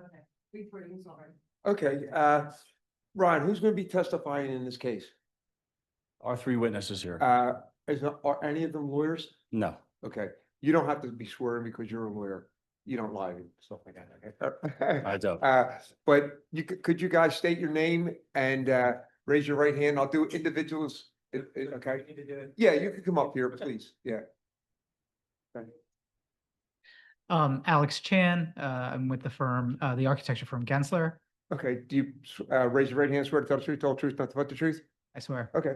Okay, reporting's already. Okay, Ron, who's going to be testifying in this case? Our three witnesses here. Are any of them lawyers? No. Okay, you don't have to be sworn because you're a lawyer. You don't lie and stuff like that. Okay? I don't. But could you guys state your name and raise your right hand? I'll do individuals. Okay? Yeah, you can come up here, please. Yeah. Alex Chan, I'm with the firm, the architecture firm Gensler. Okay, do you raise your right hand, swear to tell the truth, nothing but the truth? I swear. Okay.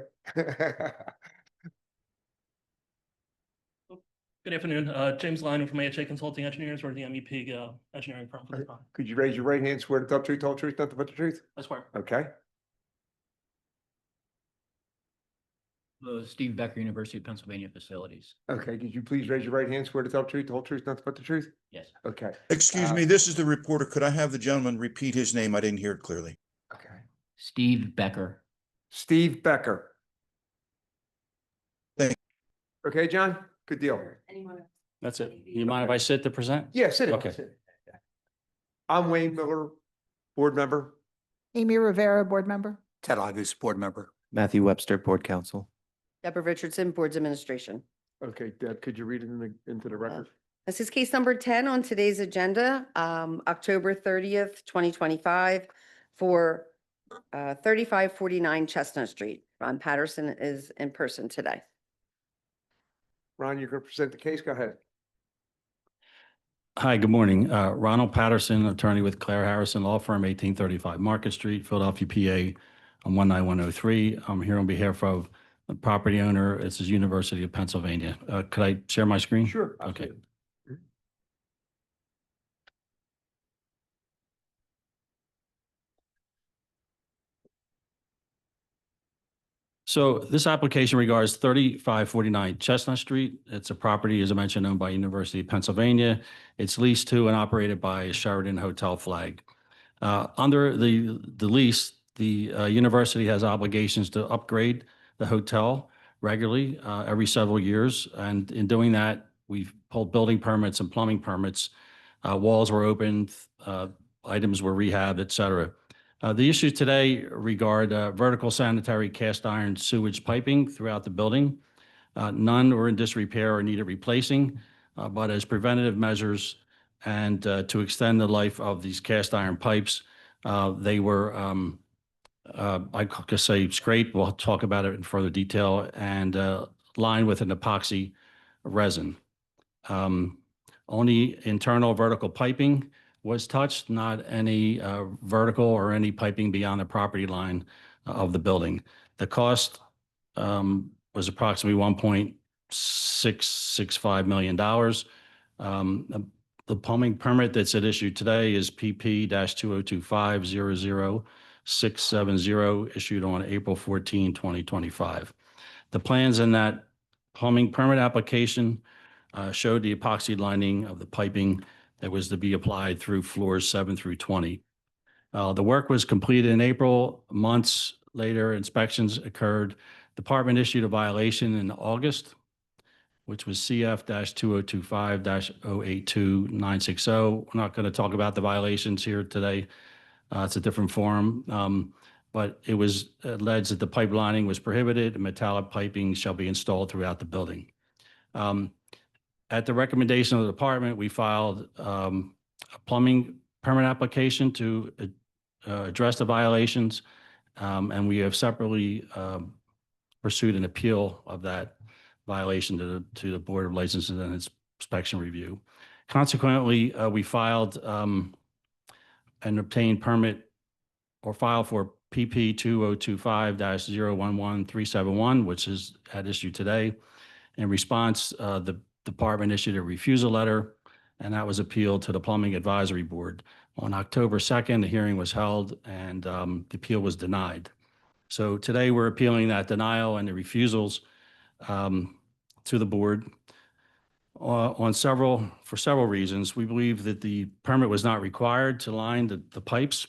Good afternoon, James Lyon from AHA Consulting Engineers, or the MEP engineering firm for this project. Could you raise your right hand, swear to tell the truth, nothing but the truth? I swear. Okay. Steve Becker, University of Pennsylvania Facilities. Okay, could you please raise your right hand, swear to tell the whole truth, nothing but the truth? Yes. Okay. Excuse me, this is the reporter. Could I have the gentleman repeat his name? I didn't hear it clearly. Okay. Steve Becker. Steve Becker. Thank Okay, John? Good deal. Anyone? That's it. You mind if I sit to present? Yeah, sit Okay. I'm Wayne Miller, board member. Amy Rivera, board member. Ted Agus, board member. Matthew Webster, Board Counsel. Deborah Richardson, Boards Administration. Okay, Deb, could you read it into the record? This is case number 10 on today's agenda, October 30th, 2025, for 3549 Chestnut Street. Ron Patterson is in person today. Ron, you're going to present the case. Go ahead. Hi, good morning. Ronald Patterson, attorney with Claire Harrison Law Firm, 1835 Market Street, Philadelphia, PA, on 19103. I'm here on behalf of the property owner. This is University of Pennsylvania. Could I share my screen? Sure. Okay. Absolutely. So this application regards 3549 Chestnut Street. It's a property, as I mentioned, owned by University of Pennsylvania. It's leased to and operated by Sheraton Hotel Flag. Under the lease, the university has obligations to upgrade the hotel regularly every several years. And in doing that, we've pulled building permits and plumbing permits. Walls were opened, items were rehabbed, et cetera. The issues today regard vertical sanitary cast iron sewage piping throughout the building. None were in disrepair or needed replacing, but as preventative measures and to extend the life of these cast iron pipes, they were, I could say, scraped. We'll talk about it in further detail, and lined with an epoxy resin. Only internal vertical piping was touched, not any vertical or any piping beyond the property line of the building. The cost was approximately $1.665 million. The plumbing permit that's at issue today is PP-2025-00670, issued on April 14, 2025. The plans in that plumbing permit application showed the epoxy lining of the piping that was to be applied through floors 7 through 20. The work was completed in April. Months later, inspections occurred. Department issued a violation in August, which was CF-2025-082960. We're not going to talk about the violations here today. It's a different forum. But it was alleged that the pipe lining was prohibited and metallic piping shall be installed throughout the building. At the recommendation of the department, we filed a plumbing permit application to address the violations, and we have separately pursued an appeal of that violation to the Board of Licenses and Inspection Review. Consequently, we filed and obtained permit or filed for PP 2025-011371, which is at issue today. In response, the department issued a refusal letter, and that was appealed to the Plumbing Advisory Board. On October 2nd, the hearing was held, and the appeal was denied. So today we're appealing that denial and the refusals to the board for several reasons. We believe that the permit was not required to line the pipes.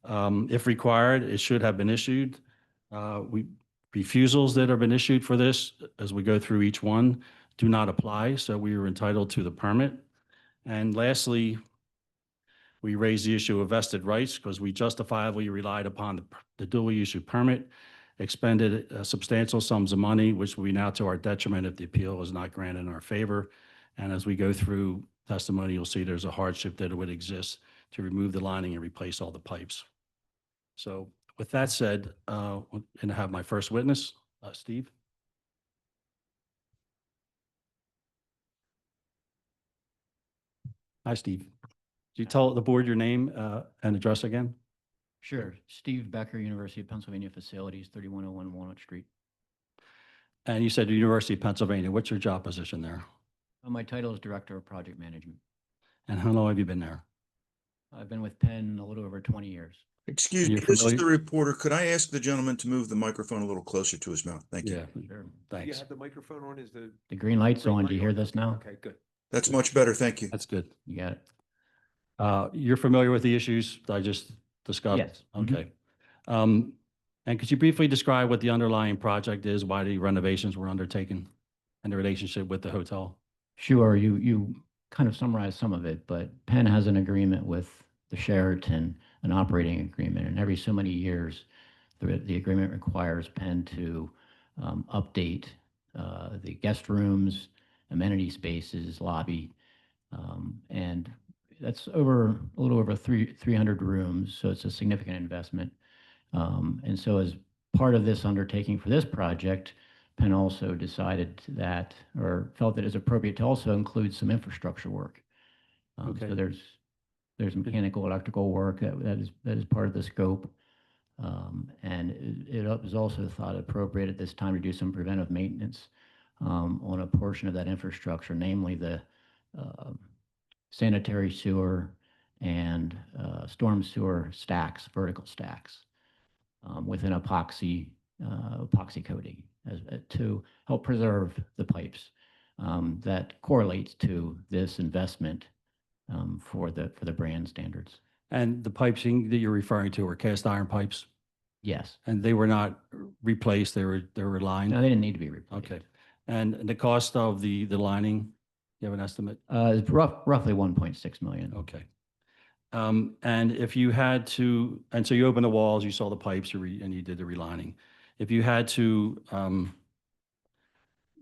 If required, it should have been issued. Refusals that have been issued for this, as we go through each one, do not apply, so we are entitled to the permit. And lastly, We raised the issue of vested rights because we justifiably relied upon the dual issue permit, expended substantial sums of money, which will be now to our detriment if the appeal is not granted in our favor. And as we go through testimony, you'll see there's a hardship that would exist to remove the lining and replace all the pipes. So with that said, and I have my first witness, Steve. Hi, Steve. Could you tell the board your name and address again? Sure. Steve Becker, University of Pennsylvania Facilities, 3101 Walnut Street. And you said the University of Pennsylvania. What's your job position there? My title is Director of Project Management. And how long have you been there? I've been with Penn a little over 20 years. Excuse You're me, this is familiar- the reporter. Could I ask the gentleman to move the microphone a little closer to his mouth? Thank you. Yeah, Sure. Do you thanks. have the microphone on? Is the? The green light's green on. Do light you hear on? this now? Okay, good. That's much better. Thank you. That's good. You got it? You're familiar with the issues that I just discussed? Yes. Mhm. Okay. And could you briefly describe what the underlying project is, why the renovations were undertaken and the relationship with the hotel? Sure. You kind of summarized some of it, but Penn has an agreement with the Sheraton, an operating agreement, and every so many years, the agreement requires Penn to update the guest rooms, amenity spaces, lobby, and that's a little over 300 rooms, so it's a significant investment. And so as part of this undertaking for this project, Penn also decided that, or felt that it's appropriate to also include some infrastructure work. Okay. So there's mechanical, electrical work that is part of the scope. And it was also thought appropriate at this time to do some preventive maintenance on a portion of that infrastructure, namely the sanitary sewer and storm sewer stacks, vertical stacks, with an epoxy coating to help preserve the pipes. That correlates to this investment for the brand standards. And the piping that you're referring to are cast iron pipes, Yes. and they were not replaced, they were lined? No, they didn't need to be replaced. Okay. And the cost of the lining, you have an estimate? It's roughly 1.6 million. Okay. And if you had to, and so you opened the walls, you saw the pipes, and you did the relining. If you had to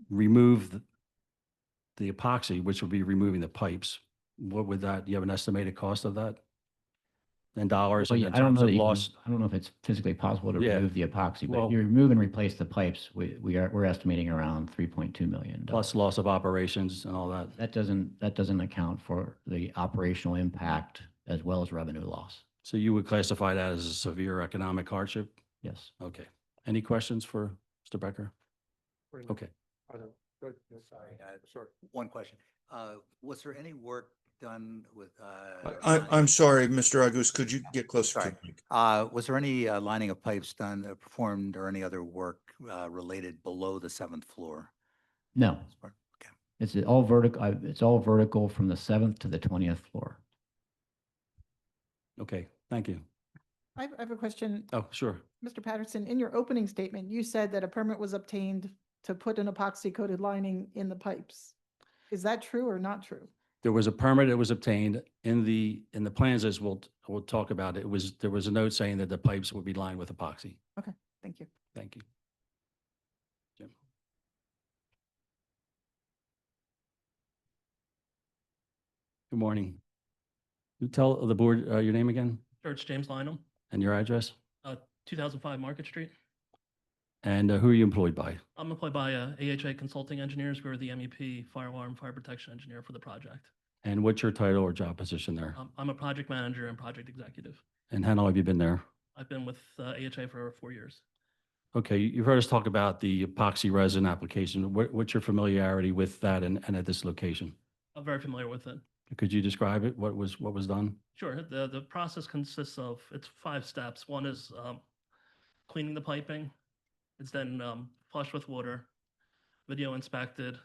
remove the epoxy, which would be removing the pipes, what would that, do you have an estimated cost of that? In dollars Well, and yeah, in I don't terms know of that loss? I don't know if it's physically possible to Yeah. remove the epoxy, but Well- if you remove and replace the pipes, we're estimating around $3.2 million. Plus loss of operations and all that? That doesn't account for the operational impact as well as revenue loss. So you would classify that as a severe economic hardship? Yes. Okay. Any questions for Mr. Becker? Okay. I don't- good, good. Sorry. One question. Was there any work done with? I'm sorry, Mr. Agus, could you get closer to Sorry. the mic? Was there any lining of pipes done, performed, or any other work related below the 7th floor? No, Okay. it's all vertical. It's all vertical from the 7th to the 20th floor. Okay, thank you. I have a question. Oh, sure. Mr. Patterson, in your opening statement, you said that a permit was obtained to put an epoxy coated lining in the pipes. Is that true or not true? There was a permit that was obtained in the plans, as we'll talk about. There was a note saying that the pipes would be lined with epoxy. Thank you. Thank you. Jim. Good morning. You tell the board your name again Church James Lynham, and your address, 2005 Market Street. and who are you employed by? I'm employed by AHA Consulting Engineers. We're the MEP Fire Alarm Fire Protection Engineer for the project. And what's your title or job position there? I'm a project manager and project executive. And how long have you been there? I've been with AHA for 4 years. Okay, you've heard us talk about the epoxy resin application. What's your familiarity with that and at this location? I'm very familiar with it. Could you describe it? What was done? Sure. The process consists of, it's 5 steps. One is cleaning the piping. It's then flushed with water, video inspected.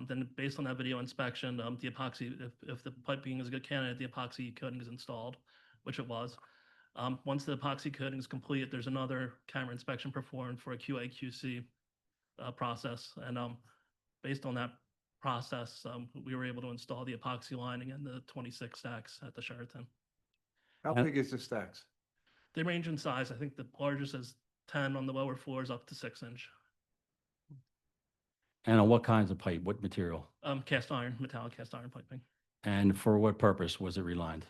Then based on that video inspection, the epoxy, if the piping is a good candidate, the epoxy coating is installed, which it was. Once the epoxy coating is complete, there's another camera inspection performed for a QA/QC process. And based on that process, we were able to install the epoxy lining and the 26 stacks at the Sheraton. How And- big is the stacks? They range in size. I think the largest is 10 on the lower floors up to 6-inch. And on what kinds of pipe, what material? Cast iron, metallic cast iron piping. And for what purpose was it relined?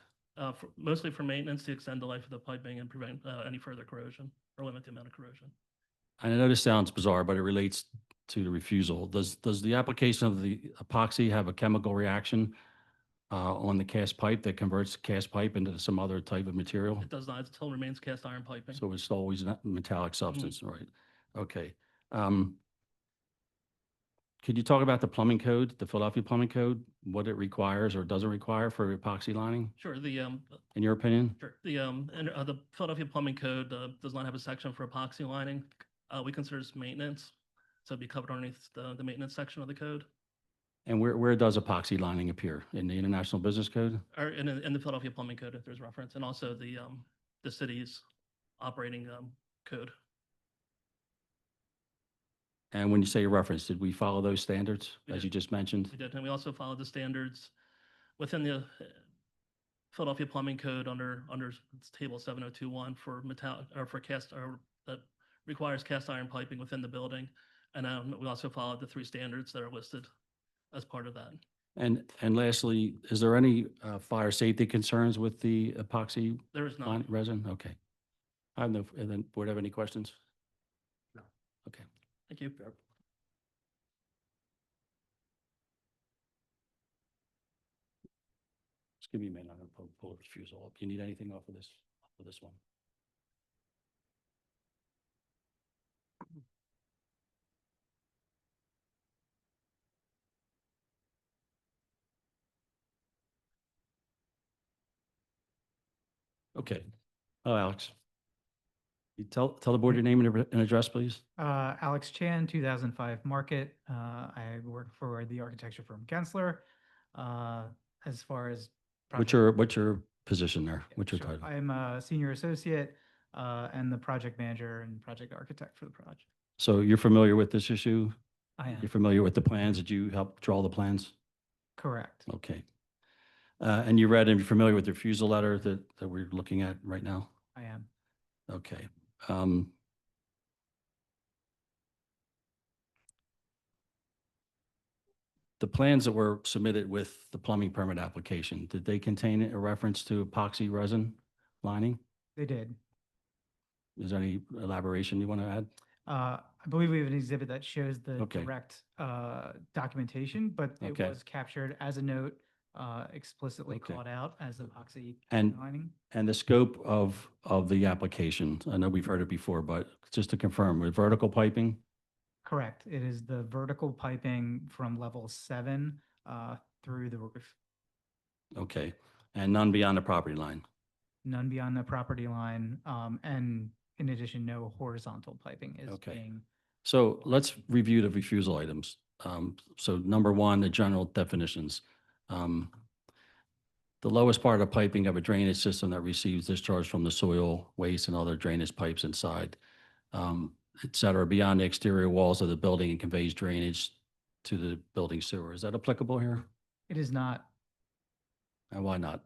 Mostly for maintenance to extend the life of the piping and prevent any further corrosion or limit the amount of corrosion. And I know this sounds bizarre, but it relates to the refusal. Does the application of the epoxy have a chemical reaction on the cast pipe that converts cast pipe into some other type of material? It does not, it still remains cast iron piping. So it's always a metallic substance, right? Okay. Could you talk about the plumbing code, the Philadelphia plumbing code, what it requires or doesn't require for epoxy lining, Sure, in your opinion? sure. The Philadelphia Plumbing Code does not have a section for epoxy lining. We consider this maintenance, so it'd be covered underneath the maintenance section of the code, And where does epoxy lining appear? In the International Business Code? or in the Philadelphia Plumbing Code, if there's reference, and also the city's operating code. And when you say reference, did we follow those standards, We as did. you just mentioned? We did, and we also followed the standards within the Philadelphia Plumbing Code under it's table 7021 for metallic, or for cast, or that requires cast iron piping within the building. And we also followed the 3 standards that are listed as part of that. And lastly, is there any fire safety concerns with the epoxy There is not. resin? Okay. I have no, and then, board have any questions? No. Okay. Thank you. Just give me a minute, I'm gonna pull a refusal up. You need anything off of this one? Okay. Oh, Alex. You tell the board your name and address, please. Alex Chan, 2005 Market. I work for the architecture firm Gensler. As far as. What's your position there? What's your Sure. title? I'm a senior associate and the project manager and project architect for the project. So you're familiar with this issue? I am, You're familiar with the plans? Did you help draw the plans? correct. Okay. And you read and you're familiar with the refusal letter that we're looking at right now? I am. Okay. The plans that were submitted with the plumbing permit application, did they contain a reference to epoxy resin lining? They did. Is there any elaboration you want to add? I believe we have an exhibit that shows the Okay. direct documentation, but it Okay. was captured as a note, explicitly Okay. called out as epoxy And- lining. And the scope of the application, I know we've heard it before, but just to confirm, with vertical piping? Correct. It is the vertical piping from level 7 through the roof. Okay. And none beyond the property line? None beyond the property line. And in addition, no horizontal piping is Okay. being. So let's review the refusal items. So number one, the general definitions. The lowest part of piping of a drainage system that receives discharge from the soil, waste, and other drainage pipes inside, et cetera, beyond the exterior walls of the building and conveys drainage to the building sewer. Is that applicable here? It is not. And why not?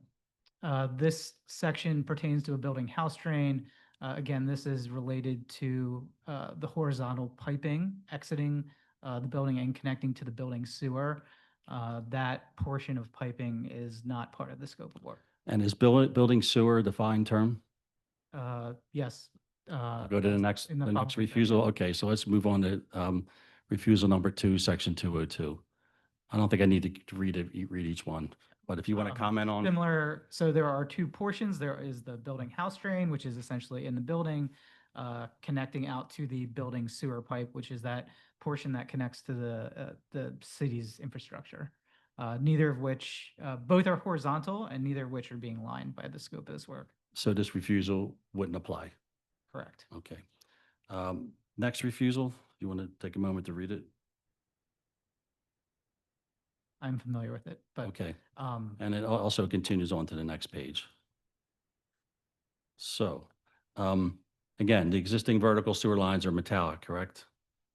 This section pertains to a building house drain. Again, this is related to the horizontal piping exiting the building and connecting to the building sewer. That portion of piping is not part of the scope of work. And is building sewer a defined term? Yes. Go to the next, in the the next following refusal. Okay, so let's move on to refusal number 2, section 202. I don't think I need to read each one, but if you want to comment on. Similar, so there are 2 portions. There is the building house drain, which is essentially in the building, connecting out to the building sewer pipe, which is that portion that connects to the city's infrastructure. Neither of which, both are horizontal and neither of which are being lined by the scope of this work. So this refusal wouldn't apply. Correct. Okay. Next refusal, you want to take a moment to read it? I'm familiar with it, but Okay. And it also continues on to the next page. So, again, the existing vertical sewer lines are metallic, correct?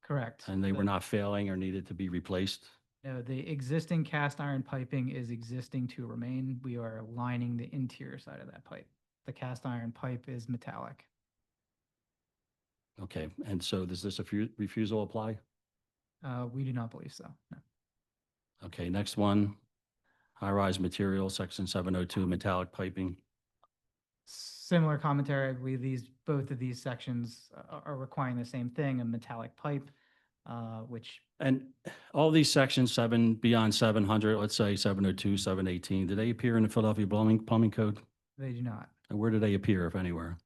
correct. And they were not failing or needed to be replaced? No, the existing cast iron piping is existing to remain. We are lining the interior side of that pipe. the cast iron pipe is metallic. Okay, and so does this refusal apply? We do not believe so. No. Okay, next one, high-rise material, section 702, metallic piping. Similar commentary, I believe both of these sections are requiring the same thing, a metallic pipe, which And all these sections, beyond 700, let's say 702, 718, do they appear in the Philadelphia plumbing code? they do not. And where do they appear, if anywhere?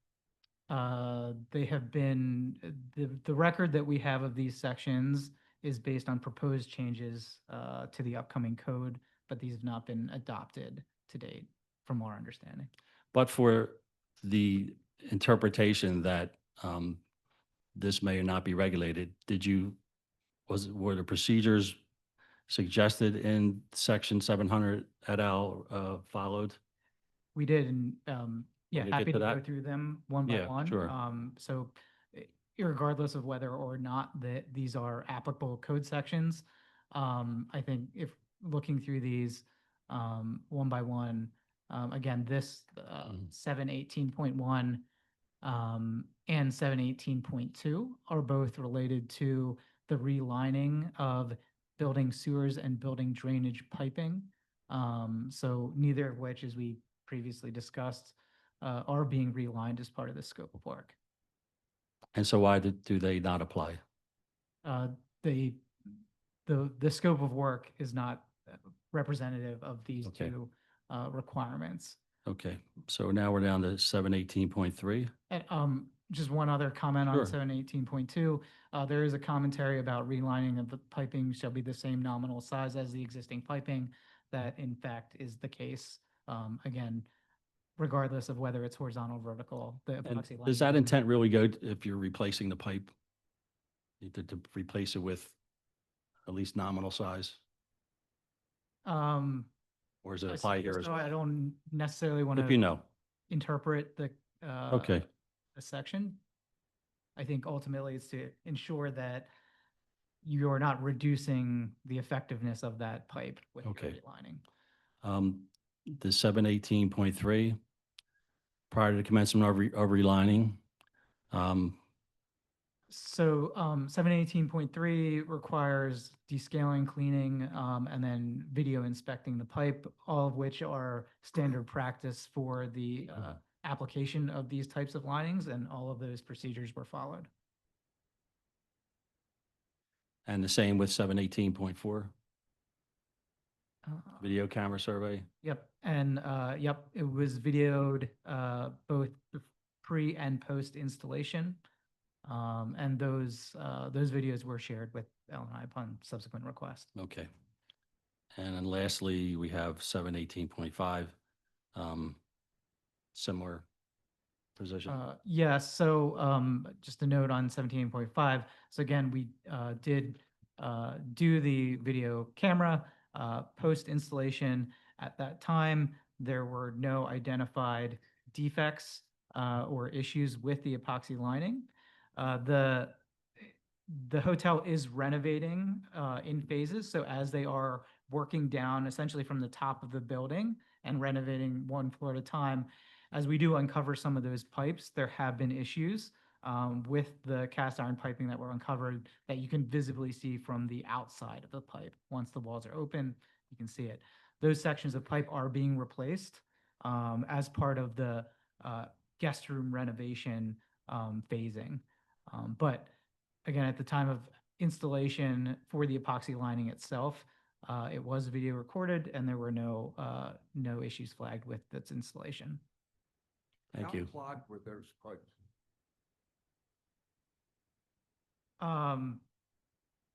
They have been, the record that we have of these sections is based on proposed changes to the upcoming code, but these have not been adopted to date, from our understanding. But for the interpretation that this may or not be regulated, were the procedures suggested in section 700 et al. Followed? We did, and yeah, Can we get happy to to go that? through them one by Yeah, one. sure. So regardless of whether or not these are applicable code sections, I think if looking through these one by one, again, this 718.1 and 718.2 are both related to the relining of building sewers and building drainage piping. So neither of which, as we previously discussed, are being relined as part of the scope of work. And so why do they not apply? The scope of work is not representative of these Okay. two requirements. Okay, so now we're down to 718.3. And, just one other comment Sure. on 718.2. There is a commentary about relining of the piping shall be the same nominal size as the existing piping. That in fact is the case. Again, regardless of whether it's horizontal or vertical, the And epoxy lining. does that intent really go if you're replacing the pipe? To replace it with at least nominal size? Or does it apply here as So well? I don't necessarily want If you to know. interpret the Okay, the section. I think ultimately it's to ensure that you're not reducing the effectiveness of that pipe with your Okay. relining. the 718.3, prior to the commencement of relining. So 718.3 requires descaling, cleaning, and then video inspecting the pipe, all of which are standard practice for the application of these types of linings, and all of those procedures were followed. And the same with 718.4, Uh, video camera survey. Yep, and yep, it was videoed both pre and post installation. And those videos were shared with Ellen and I upon subsequent request. Okay. And then lastly, we have 718.5, similar position. Yes, so just a note on 17.5. So again, we did do the video camera post installation. At that time, there were no identified defects or issues with the epoxy lining. The hotel is renovating in phases. So as they are working down essentially from the top of the building and renovating one floor at a time, as we do uncover some of those pipes, there have been issues with the cast iron piping that were uncovered that you can visibly see from the outside of the pipe. Once the walls are open, you can see it. Those sections of pipe are being replaced as part of the guest room renovation phasing. But again, at the time of installation for the epoxy lining itself, it was video recorded and there were no issues flagged with its installation. Thank you. How clogged were those pipes?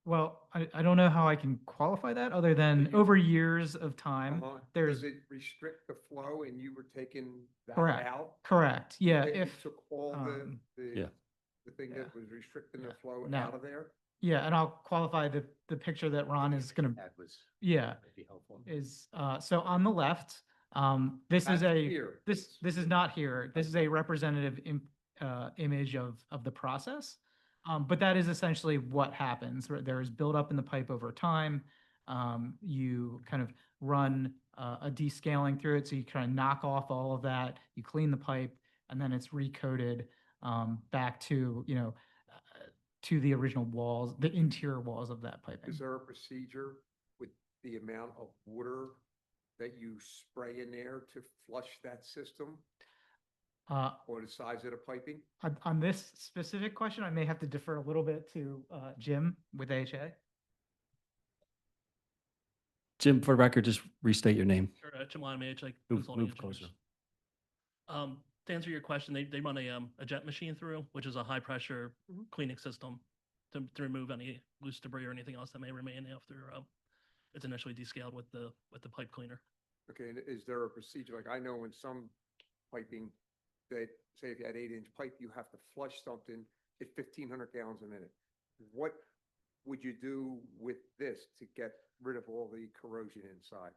Well, I don't know how I can qualify that other than you- over years of time. There's Does it restrict the flow and you were taking that Correct. out? correct. Yeah, That you if Took all um, Yeah. the thing yeah. that was restricting the Yeah. flow No. out of there? yeah, and I'll qualify the picture that Ron is gonna That was. yeah Be helpful. is so on the left. This is That's a here. this is not here. This is a representative image of the process. But that is essentially what happens. There is buildup in the pipe over time. You kind of run a descaling through it. So you kind of knock off all of that. You clean the pipe. and then it's recoded back to, to the original walls, the interior walls of that piping. Is there a procedure with the amount of water that you spray in there to flush that system or the size of the piping? On this specific question, I may have to defer a little bit to Jim with AHA. Jim, for the record, just restate your name. Sure, Jim Lyon, AHA Move Consulting closer. Engineers. To answer your question, they run a jet machine through, which is a high pressure cleaning system to remove any loose debris or anything else that may remain after it's initially descaled with the pipe cleaner. Okay, and is there a procedure, like I know in some piping, that say if you had 8-inch pipe, you have to flush something at 1,500 gallons a minute. What would you do with this to get rid of all the corrosion inside?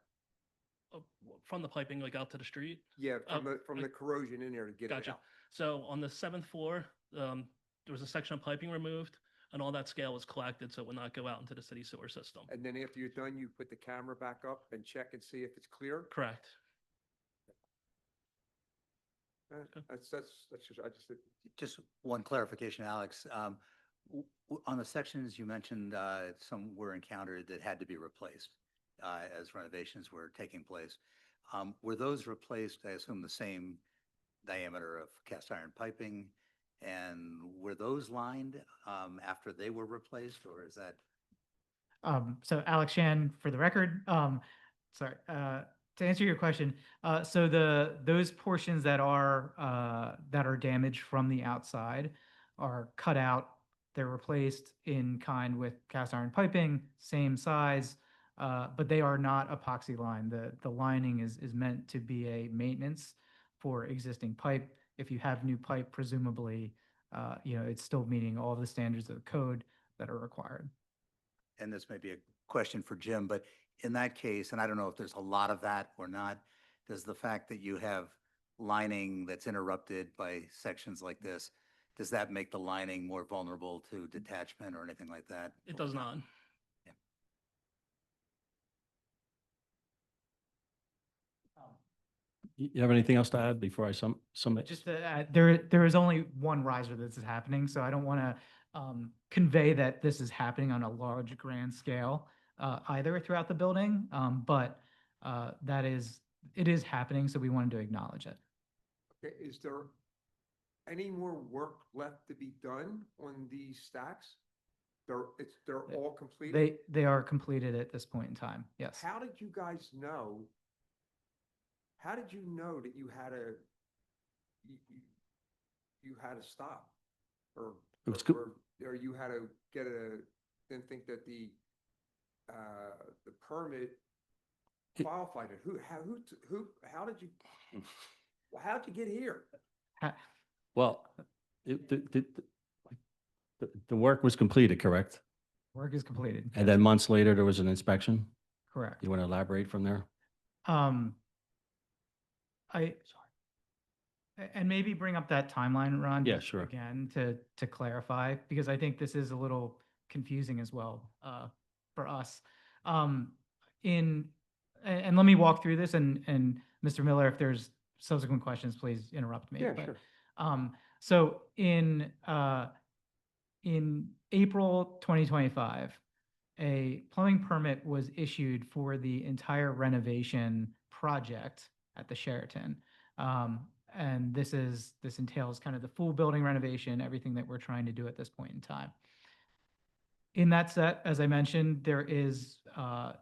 From the piping, like out to the street. Yeah, from the like- corrosion in there to get it Gotcha. out. So on the 7th floor, there was a section of piping removed and all that scale was collected so it would not go out into the city sewer system. And then after you're done, you put the camera back up and check and see if it's clear? Correct. That's just, I just, Just one clarification, Alex. On the sections you mentioned, some were encountered that had to be replaced as renovations were taking place. Were those replaced, I assume, the same diameter of cast iron piping? And were those lined after they were replaced, or is that? So Alex Shan, for the record, sorry, to answer your question, so those portions that are damaged from the outside are cut out. They're replaced in kind with cast iron piping, same size, but they are not epoxy lined. The lining is meant to be a maintenance for existing pipe. If you have new pipe, presumably, it's still meeting all the standards of the code that are required. And this may be a question for Jim, but in that case, and I don't know if there's a lot of that or not, does the fact that you have lining that's interrupted by sections like this, does that make the lining more vulnerable to detachment or anything like that? It does not. You have anything else to add before I sum it? Just to add, there is only one riser that this is happening, so I don't want to convey that this is happening on a large grand scale either throughout the building, but it is happening, so we wanted to acknowledge it. okay, is there any more work left to be done on these stacks? They're all completed? They are completed at this point in time, yes. How did you guys know? How did you know that you had to stop? Or, It was or you had to didn't think that the permit qualified it? How'd you get here? Well, the work was completed, correct? Work is completed. And then months later, there was an inspection? Correct. You want to elaborate from there? And maybe bring up that timeline, Ron. Yeah, just sure. Again, to clarify, because I think this is a little confusing as well for us. And let me walk through this, and Mr. Miller, if there's subsequent questions, please interrupt me. Yeah, But, sure. So in April 2025, a plumbing permit was issued for the entire renovation project at the Sheraton. And this entails kind of the full building renovation, everything that we're trying to do at this point in time. In that set, as I mentioned, there is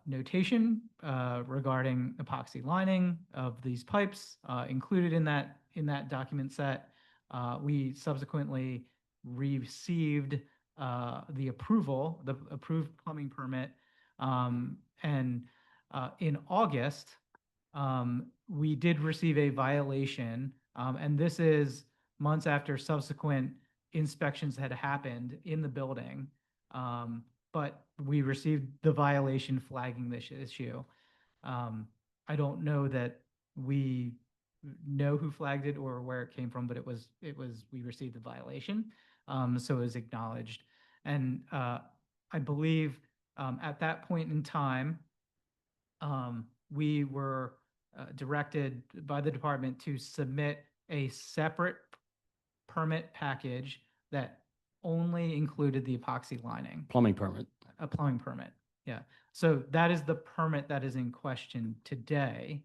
notation regarding epoxy lining of these pipes included in that document set. We subsequently received the approved plumbing permit, and in August, we did receive a violation, and this is months after subsequent inspections had happened in the building. But we received the violation flagging this issue. I don't know that we know who flagged it or where it came from, but we received the violation. So it was acknowledged. And I believe at that point in time, we were directed by the department to submit a separate permit package that only included the epoxy lining, Plumbing permit. a plumbing permit. Yeah. So that is the permit that is in question today.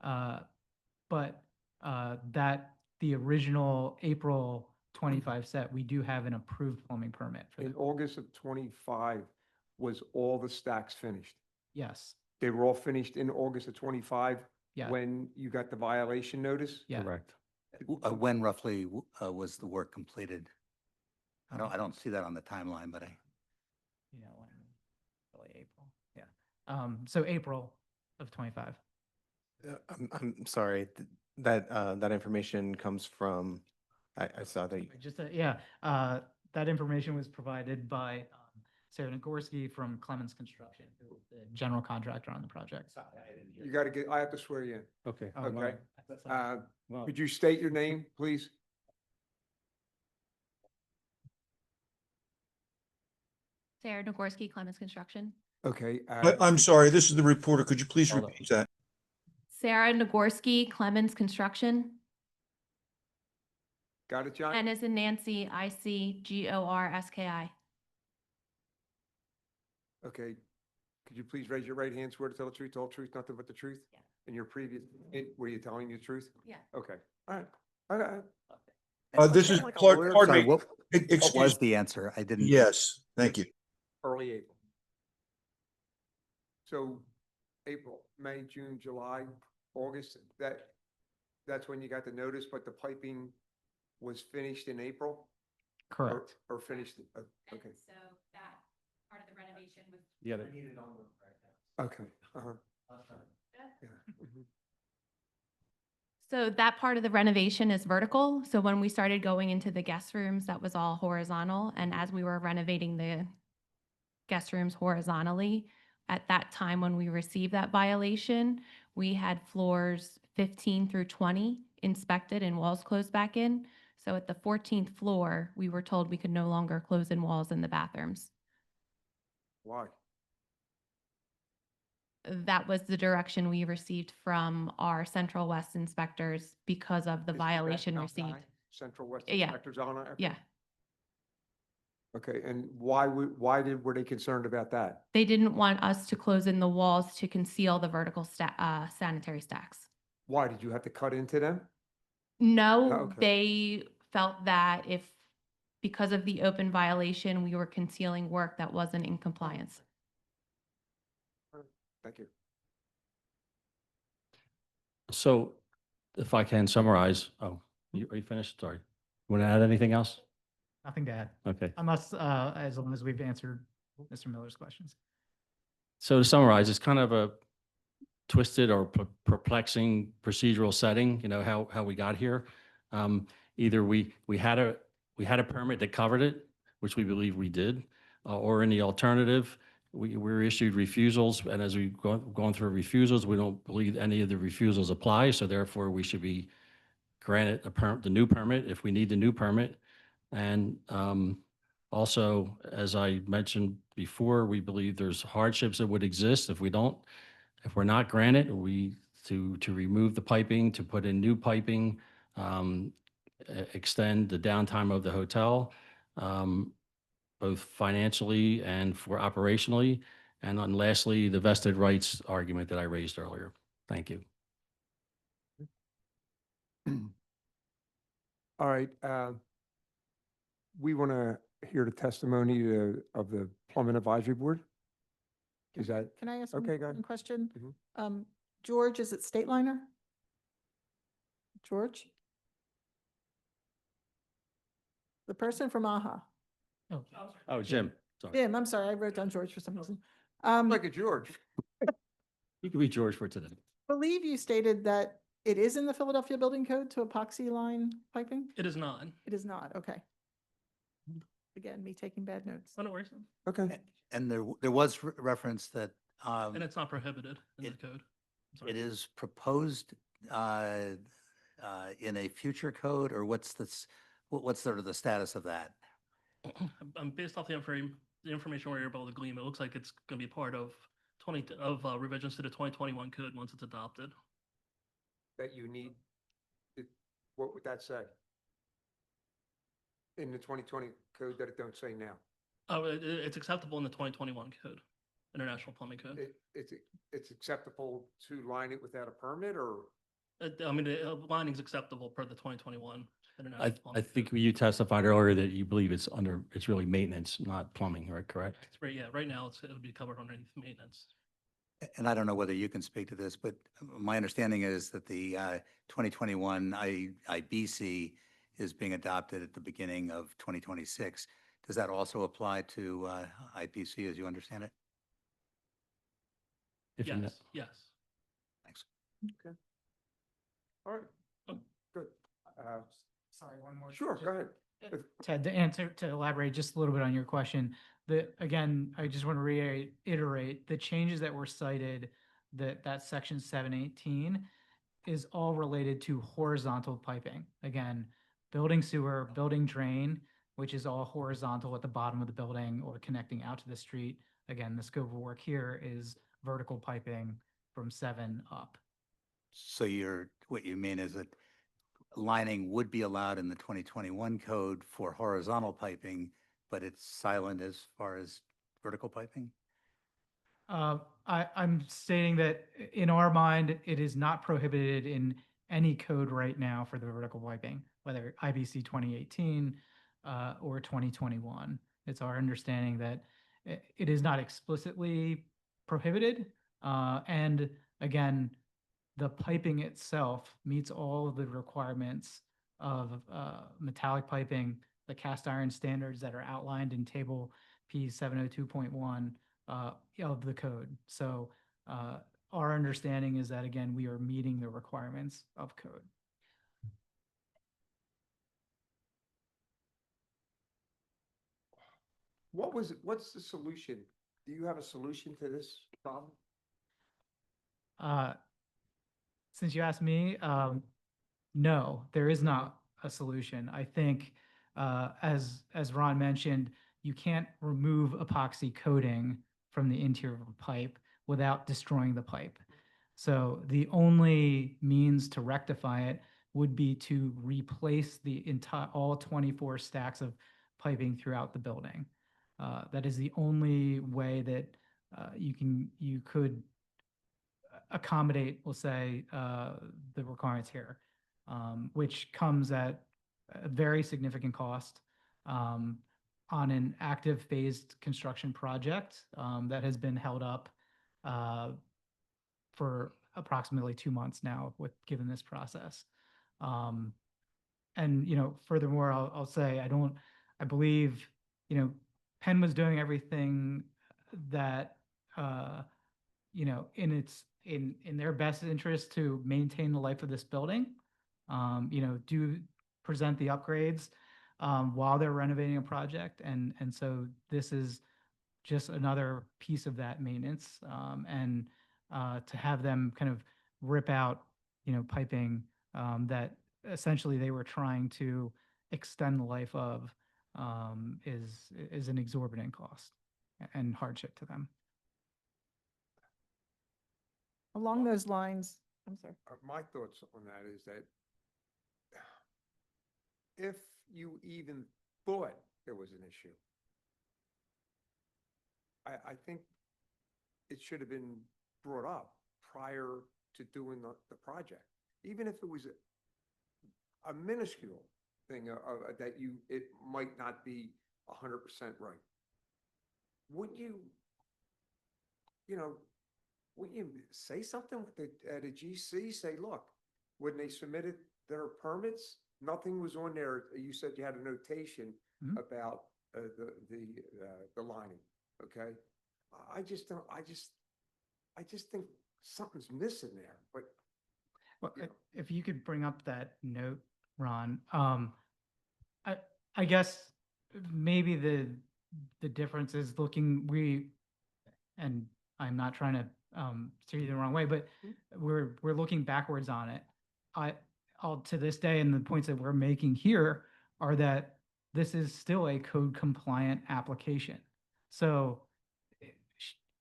But that the original April 25 set, we do have an approved plumbing permit for In that. August of 25, was all the stacks finished? Yes. They were all finished in August of 25? Yeah. When you got the violation notice? Yeah. Correct. When roughly was the work completed? I don't see that on the timeline, but You know, early April. Yeah. So April of 25. I'm sorry, that information comes from, I saw that. Just, that information was provided by Sarah Nagorski from Clemens Construction, who is the general contractor on the project. You got to get, I have to swear you in. Okay. Oh, Okay. wow. Could you state your name, please? Sarah Nagorski, Clemens Construction. Okay. I'm sorry, this is the reporter. Could you please Hold on. repeat that? Sarah Nagorski, Clemens Construction. Got it, John? N as in Nancy, ICGORSKI. Okay. Could you please raise your right hand, swear to tell the truth, the whole truth, nothing but the truth? Yeah. In your previous, were you telling the truth? Yeah. Okay, all right. Okay. This is, Like a pardon lawyer. pardon Sorry, me. what what Excuse, was the answer? I didn't. yes, thank you. Early April. So April, May, June, July, August, that's when you got the notice, but the piping was finished in April? Or- Correct. Or finished, okay, So that part of the renovation was. Yeah. okay, uh-huh. Yeah, mhm. So that part of the renovation is vertical. So when we started going into the guest rooms, that was all horizontal. And as we were renovating the guest rooms horizontally, at that time when we received that violation, we had floors 15 through 20 inspected and walls closed back in. So at the 14th floor, we were told we could no longer close in walls in the bathrooms. Why? That was the direction we received from our Central West inspectors because of the Is that violation Mount received. Sinai? Central West Yeah. Inspectors on it? Yeah, Okay, and were they concerned about that? they didn't want us to close in the walls to conceal the vertical sanitary stacks. Why, did you have to cut into them? No, okay. they felt that because of the open violation, we were concealing work that wasn't in compliance. Thank you. So if I can summarize, are you finished? Sorry. Want to add anything else? Nothing to add, Okay. unless, as long as we've answered Mr. Miller's questions. So to summarize, it's kind of a twisted or perplexing procedural setting, how we got here. Either we had a permit that covered it, which we believe we did, or in the alternative, we were issued refusals, and as we've gone through refusals, we don't believe any of the refusals apply, so therefore we should be granted the new permit if we need the new permit. And also, as I mentioned before, we believe there's hardships that would exist if we're not granted, to remove the piping, to put in new piping, extend the downtime of the hotel, both financially and for operationally. And then lastly, the vested rights argument that I raised earlier. Thank you. All right, we want to hear the testimony of the Plumbing Advisory Board. Is that, Can I ask Okay, go ahead. one question? Mhm. George, is it Stateliner? George? The person from AHA. Oh, Jim, sorry. Jim, I'm sorry, I wrote down George for some reason. like a George? You can be George for today. Believe you stated that it is in the Philadelphia Building Code to epoxy line piping? It is not. It is not, okay. Again, me taking bad notes. Oh, no worries. Okay, And there was reference that And it's not prohibited in the code. I'm sorry. it is proposed in a future code, or what's sort of the status of that? Based off the information we're able to glean, it looks like it's going to be part of revisions to the 2021 code once it's adopted. that you need, what would that say? In the 2020 code that it don't say now? Oh, it's acceptable in the 2021 code, International Plumbing Code. It's acceptable to line it without a permit or? I mean, the lining's acceptable per the 2021 International I Plumbing Code. think you testified earlier that you believe it's really maintenance, not plumbing, right? Correct? It's right, yeah, right now it would be covered underneath maintenance. And I don't know whether you can speak to this, but my understanding is that the 2021 IBC is being adopted at the beginning of 2026. Does that also apply to IPC as you understand it? If you know- Yes, yes. Thanks. All right, Oh. good. Sorry, one more. Sure, just- go ahead. Ted, to answer, to elaborate just a little bit on your question, again, I just want to reiterate, the changes that were cited, that section 718 is all related to horizontal piping. Again, building sewer, building drain, which is all horizontal at the bottom of the building or connecting out to the street. Again, the scope of work here is vertical piping from 7 up. So what you mean is that lining would be allowed in the 2021 code for horizontal piping, but it's silent as far as vertical piping? I'm stating that in our mind, it is not prohibited in any code right now for the vertical piping, whether IBC 2018 or 2021. It's our understanding that it is not explicitly prohibited. And again, the piping itself meets all of the requirements of metallic piping, the cast iron standards that are outlined in table P 702.1 of the code. So our understanding is that, again, we are meeting the requirements of code. What's the solution? Do you have a solution to this problem? Since you asked me, no, there is not a solution. I think, as Ron mentioned, you can't remove epoxy coating from the interior of a pipe without destroying the pipe. So the only means to rectify it would be to replace the entire, all 24 stacks of piping throughout the building. That is the only way that you could accommodate, we'll say, the requirements here, which comes at a very significant cost on an active phased construction project that has been held up for approximately 2 months now given this process. And, furthermore, I'll say, I believe, Penn was doing everything that, in their best interest to maintain the life of this building, do present the upgrades while they're renovating a project. And so this is just another piece of that maintenance. And to have them kind of rip out, piping that essentially they were trying to extend the life of is an exorbitant cost and hardship to them. Along those lines, I'm sorry. My thoughts on that is that if you even thought there was an issue, I think it should have been brought up prior to doing the project. Even if it was a minuscule thing that it might not be 100% right. Wouldn't you say something at a GC, say, look, when they submitted their permits, nothing was on there. You said you had a notation about the lining. Okay. I just think something's missing there, but. Well, if you could bring up that note, Ron, I guess maybe the difference is and I'm not trying to steer you the wrong way, but we're looking backwards on it. I'll to this day, and the points that we're making here are that this is still a code compliant application. So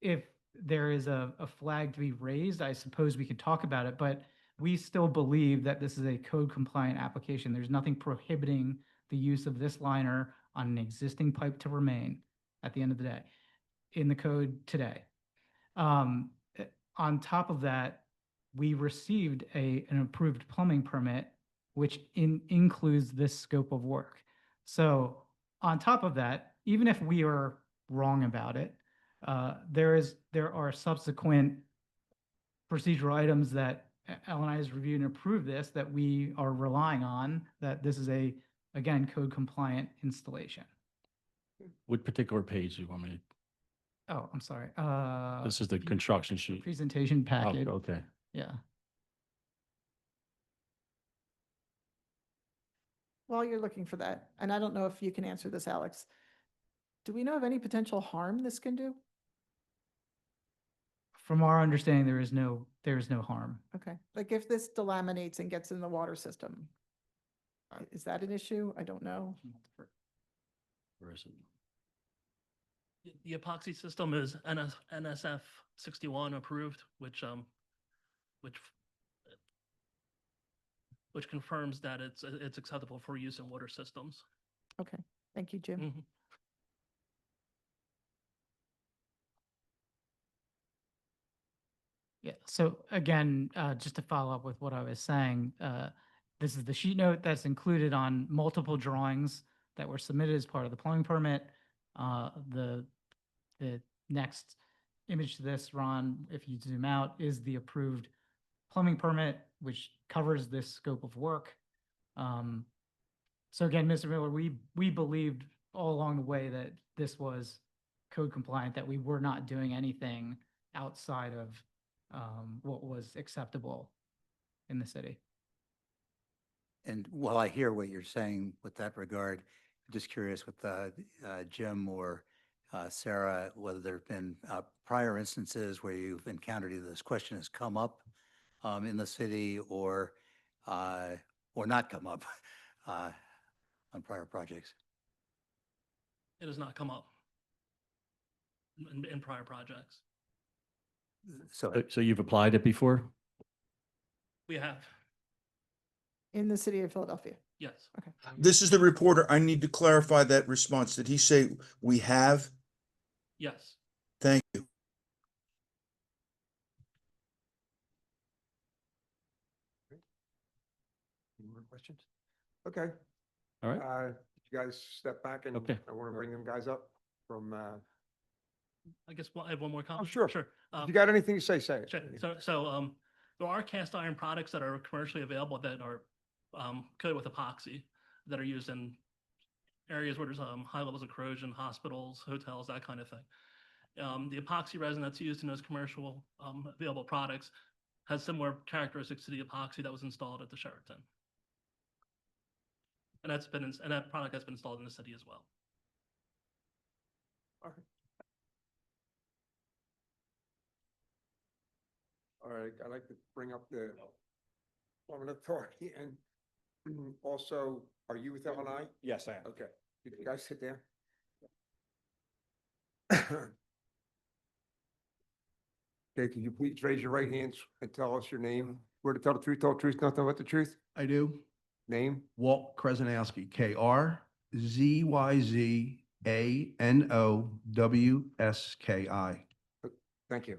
if there is a flag to be raised, I suppose we could talk about it, but we still believe that this is a code compliant application. There's nothing prohibiting the use of this liner on an existing pipe to remain at the end of the day in the code today. On top of that, we received an approved plumbing permit, which includes this scope of work. So on top of that, even if we are wrong about it, there are subsequent procedural items that LNI has reviewed and approved this that we are relying on, that this is again, code compliant installation. What particular page do you want me Oh, I'm sorry. This is the view- construction sheet. Presentation Oh, packet. okay. Yeah. While you're looking for that, and I don't know if you can answer this, Alex, do we know of any potential harm this can do? From our understanding, there is no harm. Okay, like if this delaminates and gets in the water system, is that an issue? I don't know. Where is it? The epoxy system is NSF 61 approved, which confirms that it's acceptable for use in water systems. Okay, thank you, Jim. Mhm. Yeah, so again, just to follow up with what I was saying, this is the sheet note that's included on multiple drawings that were submitted as part of the plumbing permit. The next image to this, Ron, if you zoom out, is the approved plumbing permit, which covers this scope of work. So again, Mr. Miller, we believed all along the way that this was code compliant, that we were not doing anything outside of what was acceptable in the city. And while I hear what you're saying with that regard, I'm just curious with Jim or Sarah, whether there have been prior instances where you've encountered either this question has come up in the city or not come up on prior projects. It has not come up in prior projects. So you've applied it before? We have, In the city of Philadelphia. yes. Okay. This is the reporter. I need to clarify that response. Did he say we have? Yes. Thank you. Any more questions? Okay. All right. You guys step back and Okay. I want to bring them guys up from, I guess I have one more comment. sure. Sure. if you got anything to say, say it. Sure. So there are cast iron products that are commercially available that are coated with epoxy that are used in areas where there's high levels of corrosion, hospitals, hotels, that kind of thing. The epoxy resin that's used in those commercial available products has similar characteristics to the epoxy that was installed at the Sheraton. And that product has been installed in the city as well. All right, I'd like to bring up the Plumbing Authority and also, are you with LNI? Yes, I am. Okay, you guys sit down. Okay, can you please raise your right hands and tell us your name? Where to tell the truth, nothing but the truth? I do. Name? Walt Krasinowski, KRZYZANOWSKI. Thank you.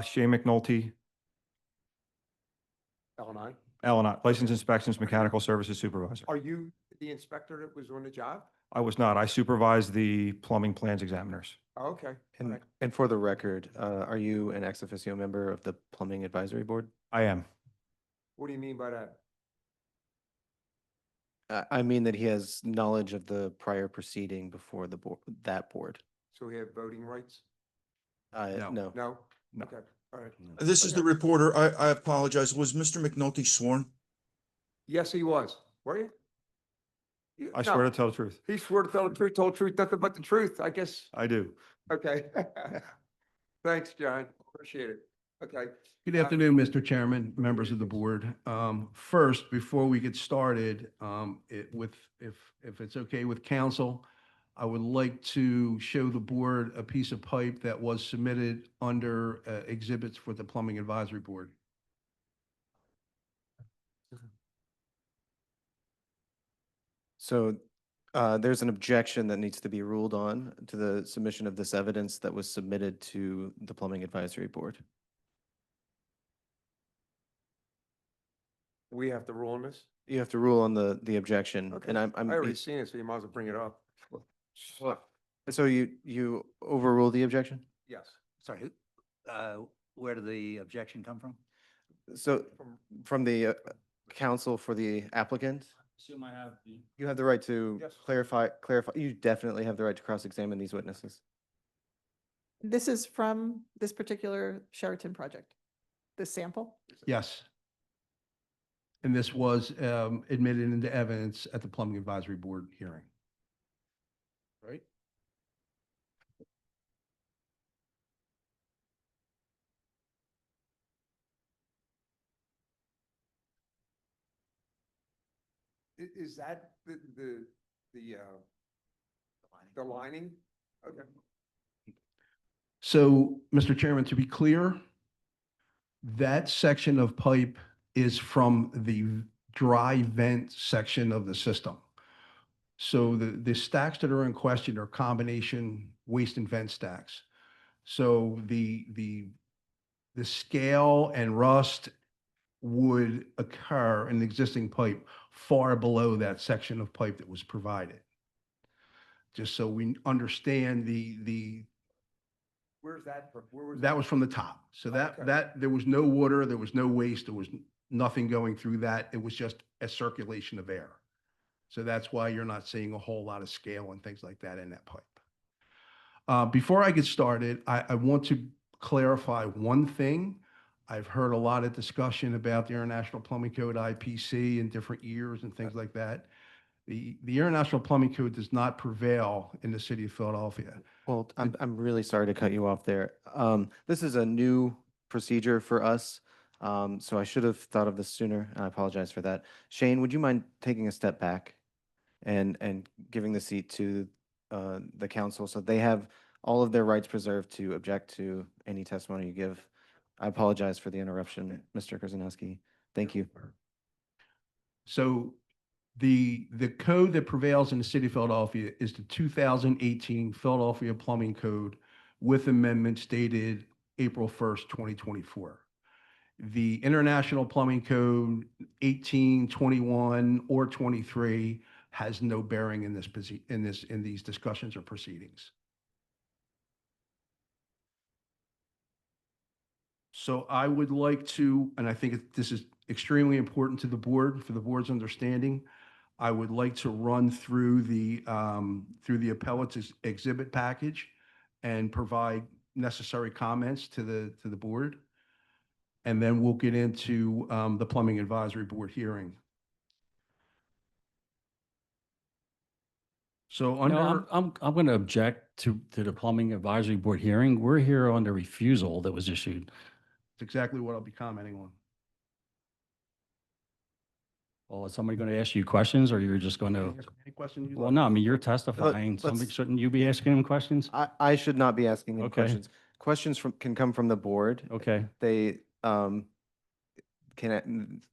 Shane McNulty, LNI. LNI, License Inspections Mechanical Services Supervisor. Are you the inspector that was on the job? I was not. I supervise the plumbing plans examiners. Oh, okay. And, Okay. and for the record, are you an ex officio member of the Plumbing Advisory Board? I am. What do you mean by that? I mean that he has knowledge of the prior proceeding before the board, that board. So we have voting rights? No. No. No? No. Okay, all right. This is the reporter. I apologize. Was Mr. McNulty sworn? Yes, he was. Were you? I No, swear to tell the truth. He swore to tell the truth, told the truth, nothing but the truth, I guess. I do. Okay. Thanks, John. Appreciate it. Okay. Good afternoon, Mr. Chairman, members of the board. First, before we get started, if it's okay with council, I would like to show the board a piece of pipe that was submitted under exhibits for the Plumbing Advisory Board. So there's an objection that needs to be ruled on to the submission of this evidence that was submitted to the Plumbing Advisory Board. We have to rule on this? You have to rule on the objection, Okay. and I already I'm, seen it, so you might as well bring it up. so you overrule the objection? Yes. Sorry, where did the objection come from? So from the counsel for the applicant, Assume I have the. you have the right to Yes. clarify, you definitely have the right to cross-examine these witnesses. This is from this particular Sheraton project, this sample? Yes. And this was admitted into evidence at the Plumbing Advisory Board hearing. Right? Is that the lining? Okay. So, Mr. Chairman, to be clear, that section of pipe is from the dry vent section of the system. So the stacks that are in question are combination waste and vent stacks. So the scale and rust would occur in the existing pipe far below that section of pipe that was provided. Just so we understand Where's that from? Where was that was from the top. So Okay. there was no water, there was no waste, there was nothing going through that. It was just a circulation of air. So that's why you're not seeing a whole lot of scale and things like that in that pipe. Before I get started, I want to clarify one thing. I've heard a lot of discussion about the International Plumbing Code, IPC, in different years and things like that. The International Plumbing Code does not prevail in the city of Philadelphia. Well, I'm really sorry to cut you off there. This is a new procedure for us, so I should have thought of this sooner, and I apologize for that. Shane, would you mind taking a step back and giving the seat to the council so they have all of their rights preserved to object to any testimony you give? I apologize for the interruption, Mr. Kurzanowski. Thank you. So the code that prevails in the city of Philadelphia is the 2018 Philadelphia Plumbing Code with amendments dated April 1st, 2024. The International Plumbing Code 18, 21, or 23 has no bearing in in these discussions or proceedings. So I would like to, and I think this is extremely important to the board, for the board's understanding, I would like to run through the appellate's exhibit package and provide necessary comments to the board. And then we'll get into the Plumbing Advisory Board hearing. So No, under, I'm going to object to the Plumbing Advisory Board hearing. We're here on the refusal that was issued. it's exactly what I'll be commenting on. Well, is somebody going to ask you questions or you're just going to? Any questions? Well, no, I mean, you're testifying. Somebody, let's- shouldn't you be asking him questions? I should not be asking them Okay. questions. Questions can come from the board. Okay. They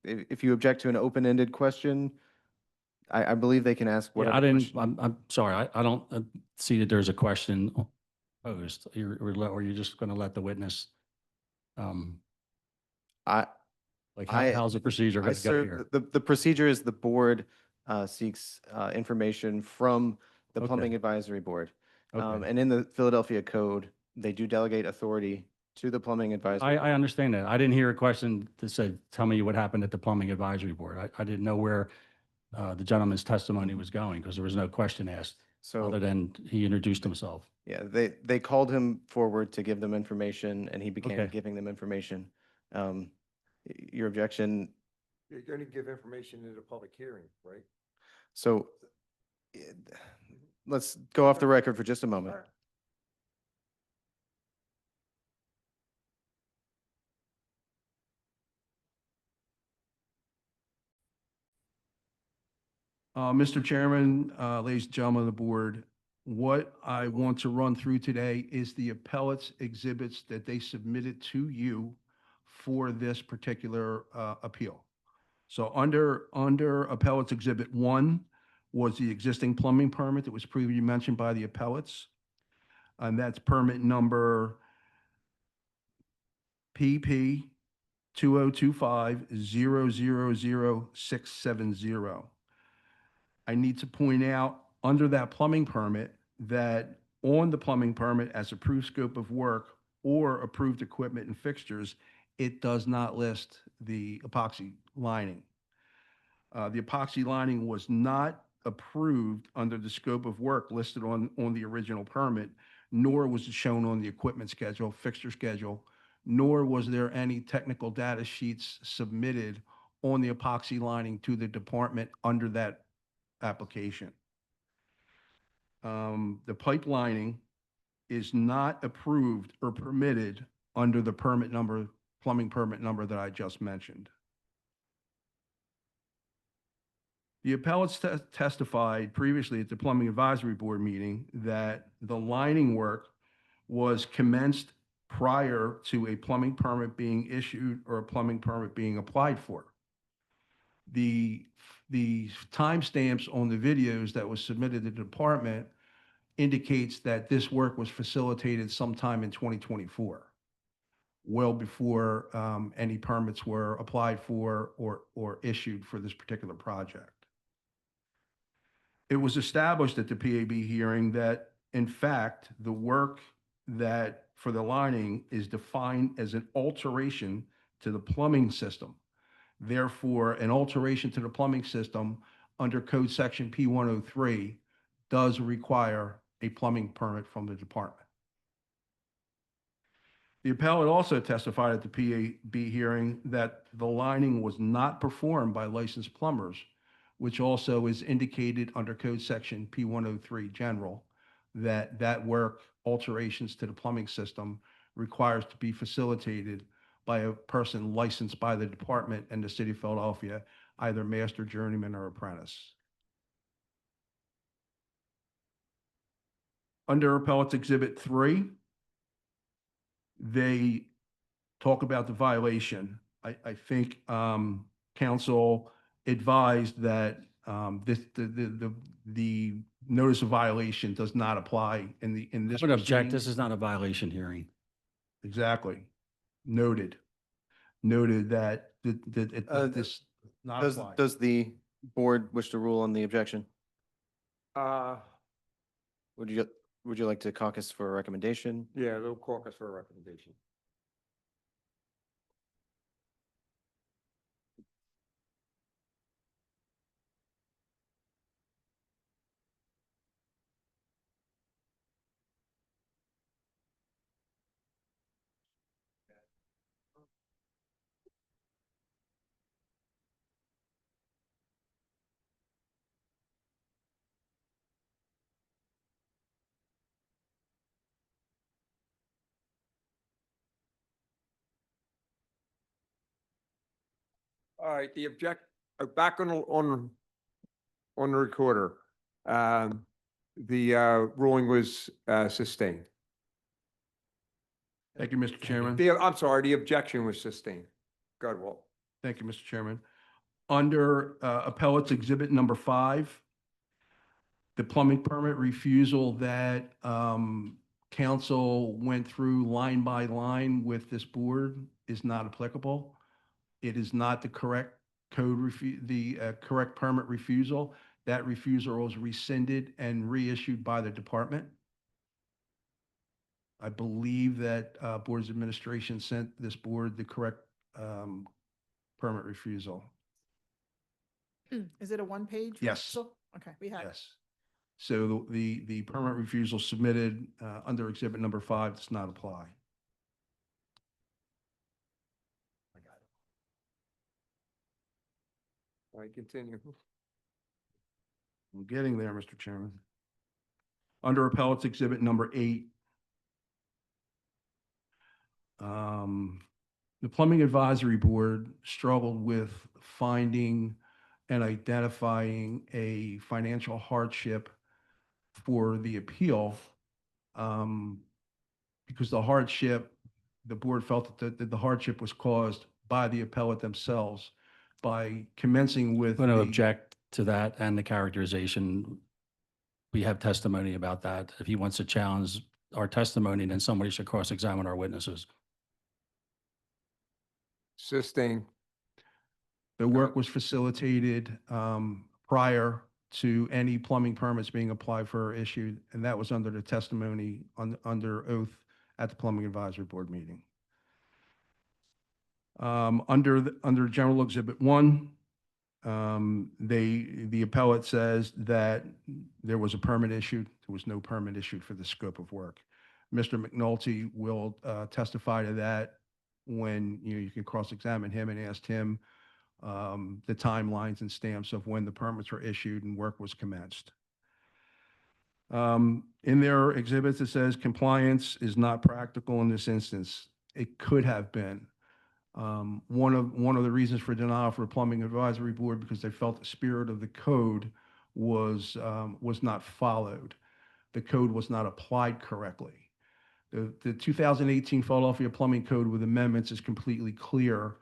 if you object to an open-ended question, I believe they can ask Yeah, whatever. I didn't, question- I'm sorry. I don't see that there's a question posed. Or you're just going to let the witness, I, like, I- how's the procedure I going to go serve, here? the procedure is the board seeks information from the Okay. Plumbing Advisory Board. Okay. And in the Philadelphia Code, they do delegate authority to the Plumbing Advisory. I understand that. I didn't hear a question that said, tell me what happened at the Plumbing Advisory Board. I didn't know where the gentleman's testimony was going because there was no question asked other So, than he introduced himself. yeah, they called him forward to give them information and he began Okay. giving them information. Your objection, You're going to give information in a public hearing, right? so let's go off the record for just a moment. Mr. Chairman, ladies and gentlemen of the board, what I want to run through today is the appellate's exhibits that they submitted to you for this particular appeal. So under appellate's exhibit 1, was the existing plumbing permit that was previously mentioned by the appellates. And that's permit number PP 2025-000670. I need to point out, under that plumbing permit, that on the plumbing permit as approved scope of work or approved equipment and fixtures, it does not list the epoxy lining. The epoxy lining was not approved under the scope of work listed on the original permit, nor was it shown on the equipment schedule, fixture schedule, nor was there any technical data sheets submitted on the epoxy lining to the department under that application. The pipe lining is not approved or permitted under the permit number, plumbing permit number that I just mentioned. The appellates testified previously at the Plumbing Advisory Board meeting that the lining work was commenced prior to a plumbing permit being issued or a plumbing permit being applied for. The timestamps on the videos that was submitted to the department indicates that this work was facilitated sometime in 2024, well before any permits were applied for or issued for this particular project. It was established at the PAB hearing that, in fact, the work that for the lining is defined as an alteration to the plumbing system. Therefore, an alteration to the plumbing system under Code Section P103 does require a plumbing permit from the department. The appellate also testified at the PAB hearing that the lining was not performed by licensed plumbers, which also is indicated under Code Section P103 General, that work, alterations to the plumbing system, requires to be facilitated by a person licensed by the department and the city of Philadelphia, either master, journeyman, or apprentice. Under Appellate's Exhibit 3, they talk about the violation. I think council advised that the notice of violation does not apply in this. I would object. proceeding. This is not a violation hearing. Exactly. Noted that this not Does, apply. does the board wish to rule on the objection? Uh, Would you like to caucus for a recommendation? yeah, they'll caucus for a recommendation. All right, back on the recorder. The ruling was sustained. Thank you, Mr. Chairman. I'm sorry, the objection was sustained. Go ahead, Walt. Thank you, Mr. Chairman. Under Appellate's Exhibit number 5, the plumbing permit refusal that council went through line by line with this board is not applicable. It is not the correct correct permit refusal. That refusal was rescinded and reissued by the department. I believe that Board's administration sent this board the correct permit refusal. Is it a one-page? Yes. refusal? Okay, we have it. Yes. So the permit refusal submitted under Exhibit number 5 does not apply. All right, continue. I'm getting there, Mr. Chairman. Under Appellate's Exhibit number 8, the Plumbing Advisory Board struggled with finding and identifying a financial hardship for the appeal because the board felt that the hardship was caused by the appellate themselves by commencing with. I'm going to the- object to that and the characterization. We have testimony about that. If he wants to challenge our testimony, then somebody should cross-examine our witnesses. Sustain. The work was facilitated prior to any plumbing permits being applied for or issued, and that was under the testimony under oath at the Plumbing Advisory Board meeting. Under General Exhibit 1, the appellate says that there was a permit issued. There was no permit issued for the scope of work. Mr. McNulty will testify to that when you can cross-examine him and ask him the timelines and stamps of when the permits were issued and work was commenced. In their exhibits, it says compliance is not practical in this instance. It could have been. One of the reasons for denial for a Plumbing Advisory Board because they felt the spirit of the code was not followed. The code was not applied correctly. The 2018 Philadelphia Plumbing Code with amendments is completely clear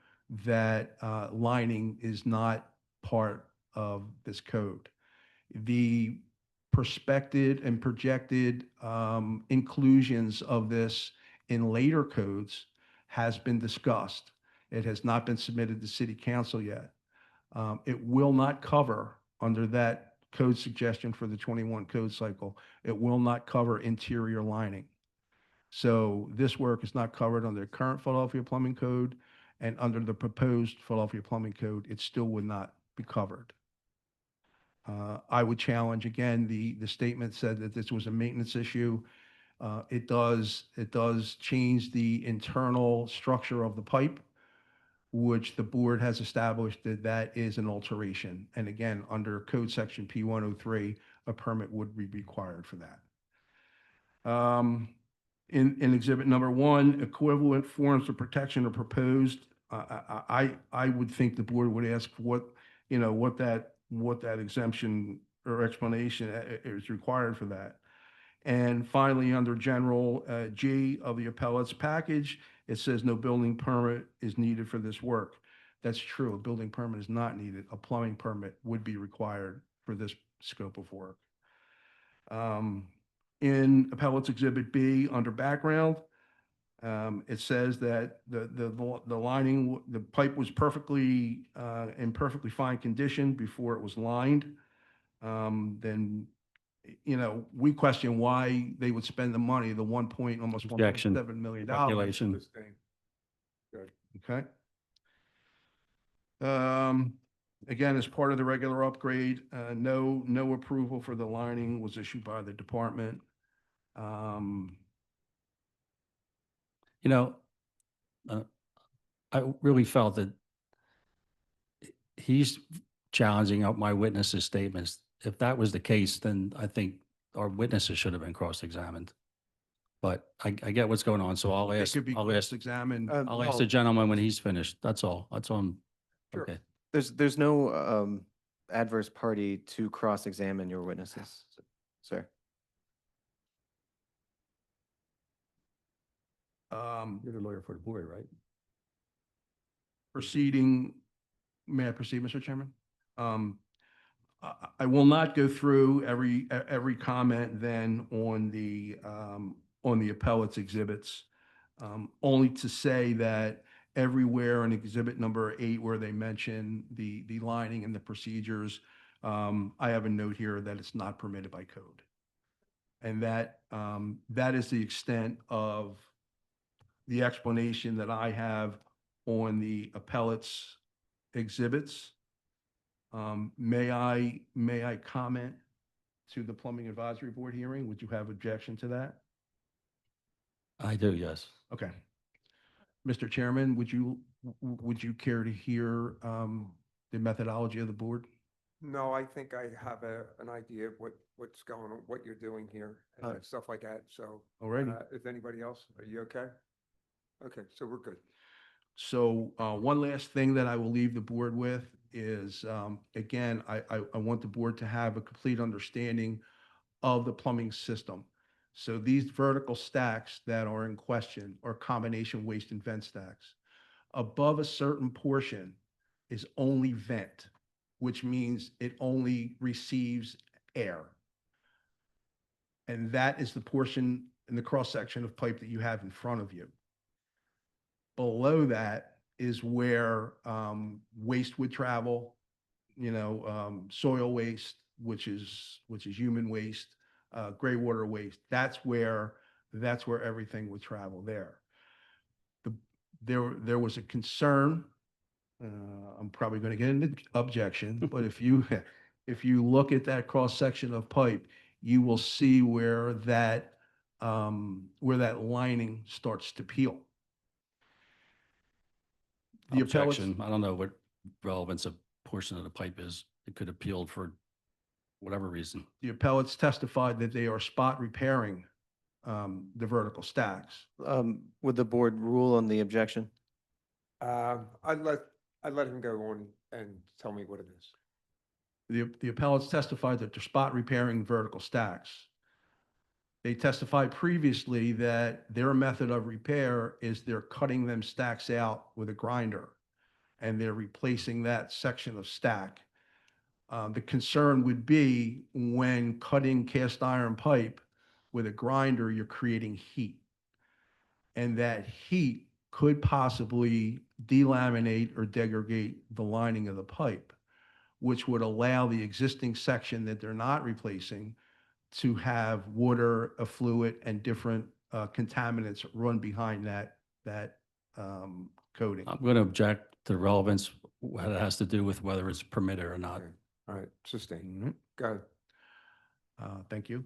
that lining is not part of this code. The prospected and projected inclusions of this in later codes has been discussed. It has not been submitted to City Council yet. It will not cover, under that code suggestion for the 21 code cycle, it will not cover interior lining. So this work is not covered under the current Philadelphia Plumbing Code, and under the proposed Philadelphia Plumbing Code, it still would not be covered. I would challenge, again, the statement said that this was a maintenance issue. It does change the internal structure of the pipe, which the board has established that is an alteration. And again, under code section P103, a permit would be required for that. In exhibit number 1, equivalent forms of protection are proposed. I would think the board would ask what that exemption or explanation is required for that. And finally, under General G of the appellate's package, it says no building permit is needed for this work. That's true. A building permit is not needed. A plumbing permit would be required for this scope of work. In appellate's exhibit B, under background, it says that the lining, the pipe was in perfectly fine condition before it was lined. Then, we question why they would spend the money, the almost Objection. $1.7 million. Speculation. Sustain. Good. Okay. Again, as part of the regular upgrade, no approval for the lining was issued by the department. I really felt that he's challenging out my witnesses' statements. If that was the case, then I think our witnesses should have been cross-examined. But I get what's going on, so I'll It ask, could be I'll ask cross-examined. the gentleman when he's finished. That's all. Sure. Okay. There's no adverse party to cross-examine your witnesses, sir. You're the lawyer for the board, right? Proceeding, may I proceed, Mr. Chairman? I will not go through every comment then on the appellate's exhibits, only to say that everywhere in exhibit number 8 where they mention the lining and the procedures, I have a note here that it's not permitted by code. And that is the extent of the explanation that I have on the appellate's exhibits. May I comment to the Plumbing Advisory Board hearing? Would you have objection to that? I do, yes. Okay. Mr. Chairman, would you care to hear the methodology of the board? No, I think I have an idea of what's going on, what you're doing here, and stuff like that. So, Alrighty. Is anybody else? Are you okay? Okay, so we're good. So one last thing that I will leave the board with is, again, I want the board to have a complete understanding of the plumbing system. So these vertical stacks that are in question are combination waste and vent stacks. Above a certain portion is only vent. which means it only receives air. And that is the portion in the cross-section of pipe that you have in front of you. Below that is where waste would travel, soil waste, which is human waste, gray water waste. That's where everything would travel there. There was a concern. I'm probably going to get an objection, but if you look at that cross section of pipe, you will see where that lining starts to peel. The appellate's- Objection, I don't know what relevance a portion of the pipe is. It could have peeled for whatever reason. The appellates testified that they are spot repairing the vertical stacks. Would the board rule on the objection? I'd let him go on and tell me what it is. The appellates testified that they're spot repairing vertical stacks. They testified previously that their method of repair is they're cutting them stacks out with a grinder, and they're replacing that section of stack. The concern would be when cutting cast iron pipe with a grinder, you're creating heat. And that heat could possibly delaminate or degrade the lining of the pipe, which would allow the existing section that they're not replacing to have water, effluent, and different contaminants run behind that coating. I'm going to object to relevance, what it has to do with whether it's permitted or not. Okay. All right, sustain. Mhm. Go ahead. Thank you.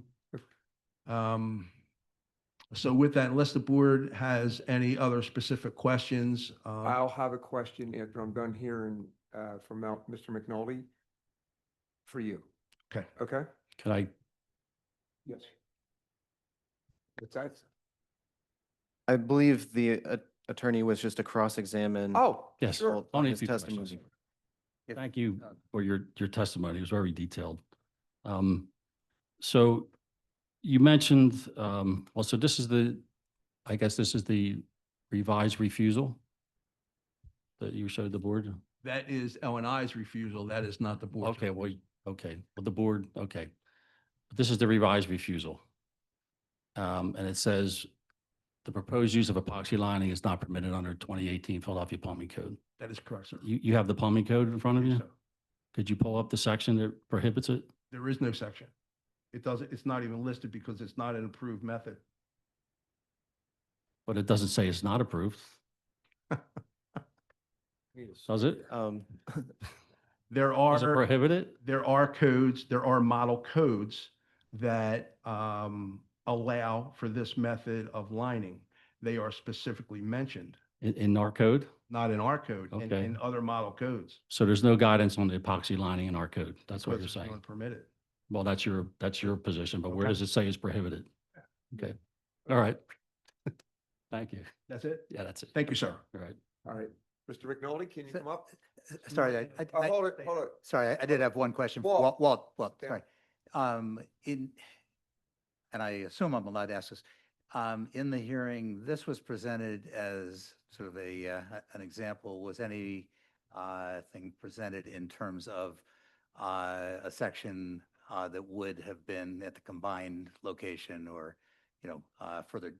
So with that, unless the board has any other specific questions, I'll have a question after I'm done hearing from Mr. McNulty for you. Okay. Okay? Can I, Yes. What's that? I believe the attorney was just to cross-examine. Oh, yes, sure. on only a his few questions. testimony. If- Thank you for your testimony. It was very detailed. So you mentioned, well, so this is I guess this is the revised refusal that you showed the board? That is L&I's refusal. That is not the board's. Okay, well, the board, okay. This is the revised refusal. And it says, the proposed use of epoxy lining is not permitted under 2018 Philadelphia Plumbing Code. That is correct, sir. You have the plumbing code in front of Yes, you? sir. Could you pull up the section that prohibits it? There is no section. It's not even listed because it's not an approved method. But it doesn't say it's not approved, does it? There Does it are, prohibit it? there are codes, there are model codes that allow for this method of lining. They are specifically mentioned, In our code? not in our code, Okay. in other model codes. So there's no guidance on the epoxy lining in our code? That's what because you're it's saying? unpermitted. Well, that's your position, but where Okay. does it say it's prohibited? Okay, all right. Thank you. That's it? Yeah, that's it. Thank you, sir. All right. All right. Mr. McNulty, can you So- come up? Sorry, Hold it. sorry, I did have one question. Walt. Walt, Yeah. sorry. And I assume I'm allowed to ask this. In the hearing, this was presented as sort of an example. Was any thing presented in terms of a section that would have been at the combined location or, further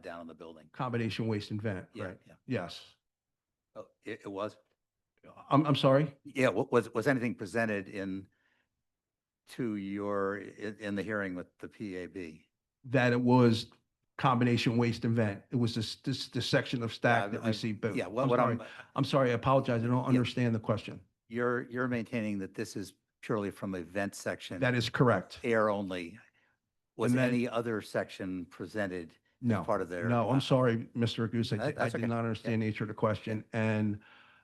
down in the building? Combination waste and vent, Yeah, right? yeah. Yes. Oh, it was? I'm sorry? Yeah, was anything presented in the hearing with the PAB? That it was combination waste and vent. It was the section of stack that I- received both. Yeah, I'm what sorry. I'm sorry, I apologize. I don't understand the question. you're maintaining that this is purely from a vent section? That is correct. Air only. Was And then- any other section presented as No. part of their? No, I'm sorry, Mr. Goose. I That's did okay. not understand the nature of the question. And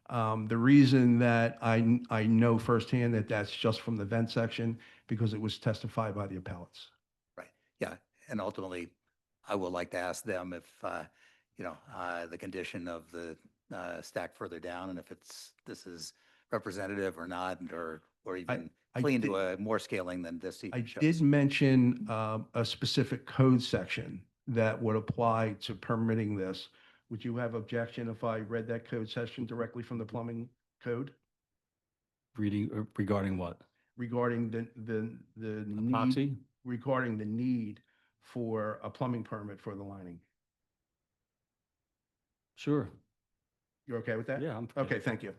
the reason that I know firsthand that that's just from the vent section, because it was testified by the appellates. Right, yeah, and ultimately, I would like to ask them if, the condition of the stack further down, and if this is representative or not, or even I clean did- to a more scaling than this I even shows. did mention a specific code section that would apply to permitting this. Would you have objection if I read that code section directly from the plumbing code? regarding what? regarding the need, Epoxy? regarding the need for a plumbing permit for the lining. Sure. You're okay with that? Yeah, I'm. Okay, thank you.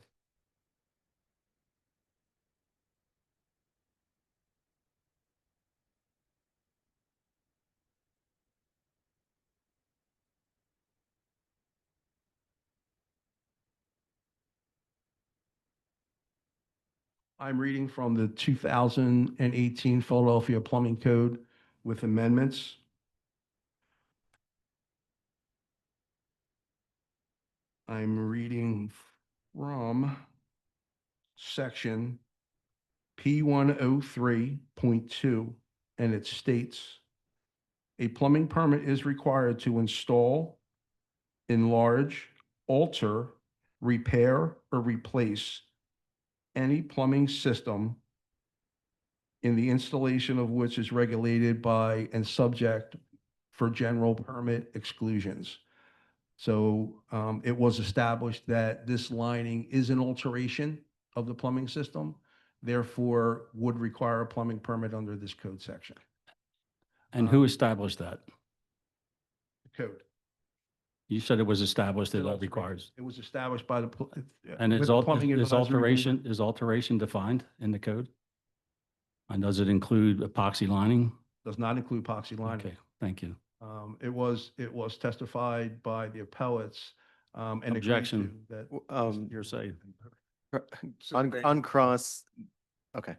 I'm reading from the 2018 Philadelphia Plumbing Code with amendments. I'm reading from section P103.2, and it states, a plumbing permit is required to install, enlarge, alter, repair, or replace any plumbing system in the installation of which is regulated by and subject for general permit exclusions. So it was established that this lining is an alteration of the plumbing system, therefore would require a plumbing permit under this code section. And who established that? Code. You said it was established that It it also- requires. It was established by the. And with is the Plumbing Advisory Board. is alteration defined in the code? And does it include epoxy lining? Does not include epoxy lining. Okay, thank you. It was testified by the appellates. And agreed Objection. to that. You're saying. Uncross, okay.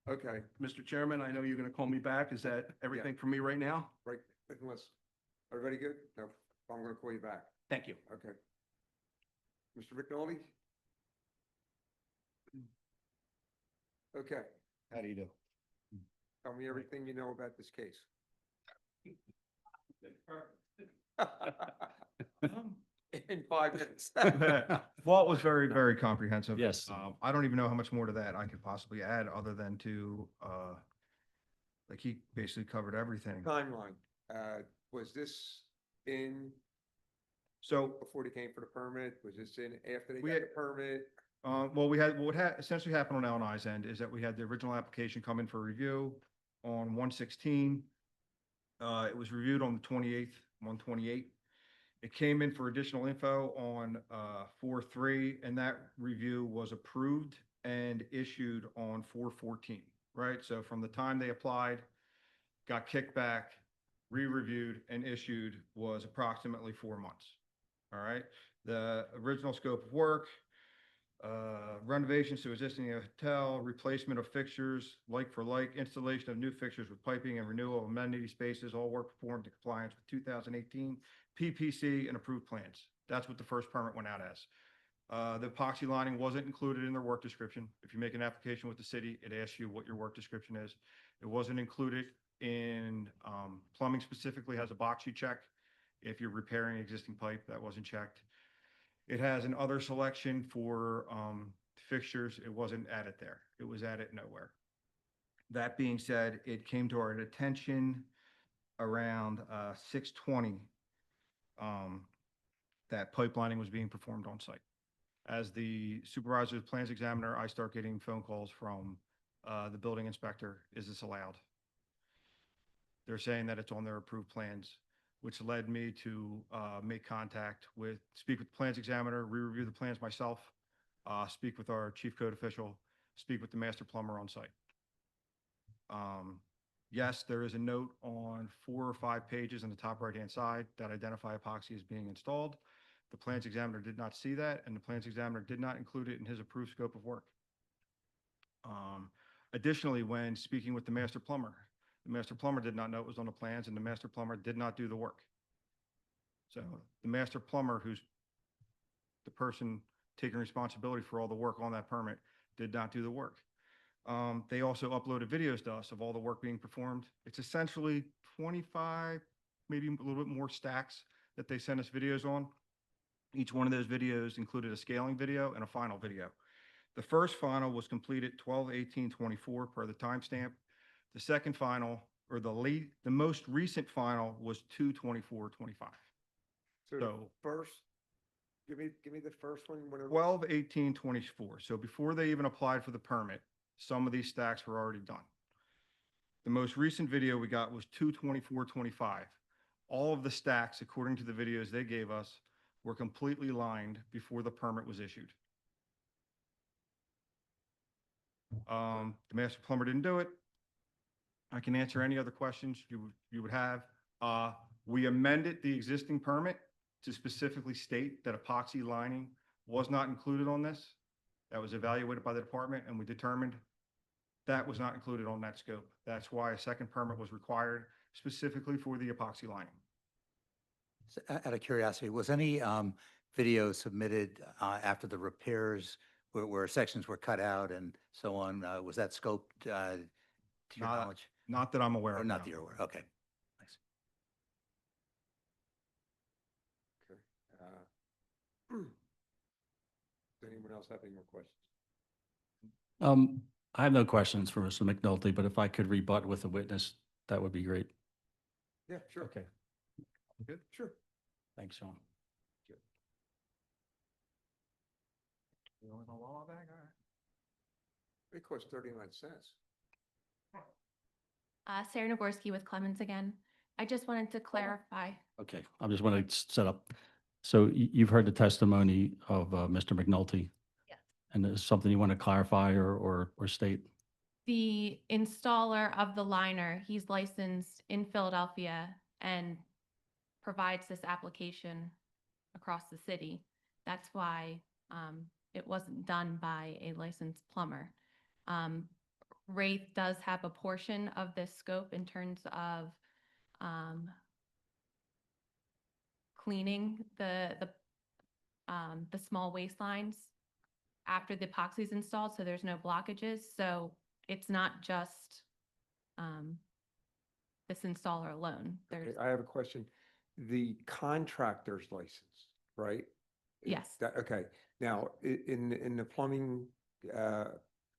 Okay, Mr. Chairman, I know you're going to call me back. Is that everything for me right now? right, unless, everybody good? No, I'm gonna call you back. Thank you. Okay. Mr. McNulty? Okay, How do you do? tell me everything you know about this case. In 5 minutes. Well, it was very, very comprehensive. Yes. I don't even know how much more to that I could possibly add other than to, like he basically covered everything. Timeline, was this in So, before they came for the permit? Was this in after they We got had- the permit? well, we had, what had essentially happened on L&I's end is that we had the original application come in for review on 1/16. It was reviewed on the 28th, 1/28. It came in for additional info on 4/3, and that review was approved and issued on 4/14, right? So from the time they applied, got kicked back, re-reviewed, and issued was approximately 4 months. All right? The original scope of work, renovations to existing hotel, replacement of fixtures, like for like, installation of new fixtures with piping and renewal of amenity spaces, all work performed in compliance with 2018 PPC and approved plans. That's what the first permit went out as. The epoxy lining wasn't included in their work description. If you make an application with the city, it asks you what your work description is. It wasn't included in plumbing specifically has a box you check. If you're repairing existing pipe, that wasn't checked. It has an other selection for fixtures. It wasn't added there. It was added nowhere. That being said, it came to our attention around 6:20 that pipelining was being performed on site. As the supervisor, plans examiner, I start getting phone calls from the building inspector. Is this allowed? They're saying that it's on their approved plans, which led me to make contact with, speak with the plans examiner, re-review the plans myself, speak with our chief code official, speak with the master plumber on site. Yes, there is a note on 4 or 5 pages on the top right-hand side that identify epoxy as being installed. The plans examiner did not see that, and the plans examiner did not include it in his approved scope of work. Additionally, when speaking with the master plumber did not know it was on the plans, and the master plumber did not do the work. So the master plumber, who's the person taking responsibility for all the work on that permit, did not do the work. They also uploaded videos to us of all the work being performed. It's essentially 25, maybe a little bit more stacks that they sent us videos on. Each one of those videos included a scaling video and a final video. The first final was completed 12/18/24 per the timestamp. The second final, or the most recent final, was 2/24/25. So the So- first Give me the first one. Whenever. 12/18/24. So before they even applied for the permit, some of these stacks were already done. The most recent video we got was 2/24/25. All of the stacks, according to the videos they gave us, were completely lined before the permit was issued. The master plumber didn't do it. I can answer any other questions you would have. We amended the existing permit to specifically state that epoxy lining was not included on this. That was evaluated by the department, and we determined that was not included on that scope. That's why a second permit was required specifically for the epoxy lining. Out of curiosity, was any video submitted after the repairs where sections were cut out and so on? Was that scoped to your Not- knowledge? Not that I'm aware Or of. not no. that you're aware? Okay. Thanks. Okay. Does anyone else have any more questions? I have no questions for Mr. McNulty, but if I could rebut with a witness, that would be great. Yeah, sure. Okay. Good. Sure. Thanks, Sean. It costs 39 cents. Sarah Nagorski with Clemens again. I just wanted to clarify. Okay, I just want to set up. So you've heard the testimony of Mr. McNulty? Yes. And is something you want to clarify or state? The installer of the liner, he's licensed in Philadelphia and provides this application across the city. That's why it wasn't done by a licensed plumber. Wraith does have a portion of this scope in terms of cleaning the small waste lines after the epoxy is installed, so there's no blockages. So it's not just this installer alone. Okay, There's I have a question. The contractor's license, right? Yes. Okay. Now, in the plumbing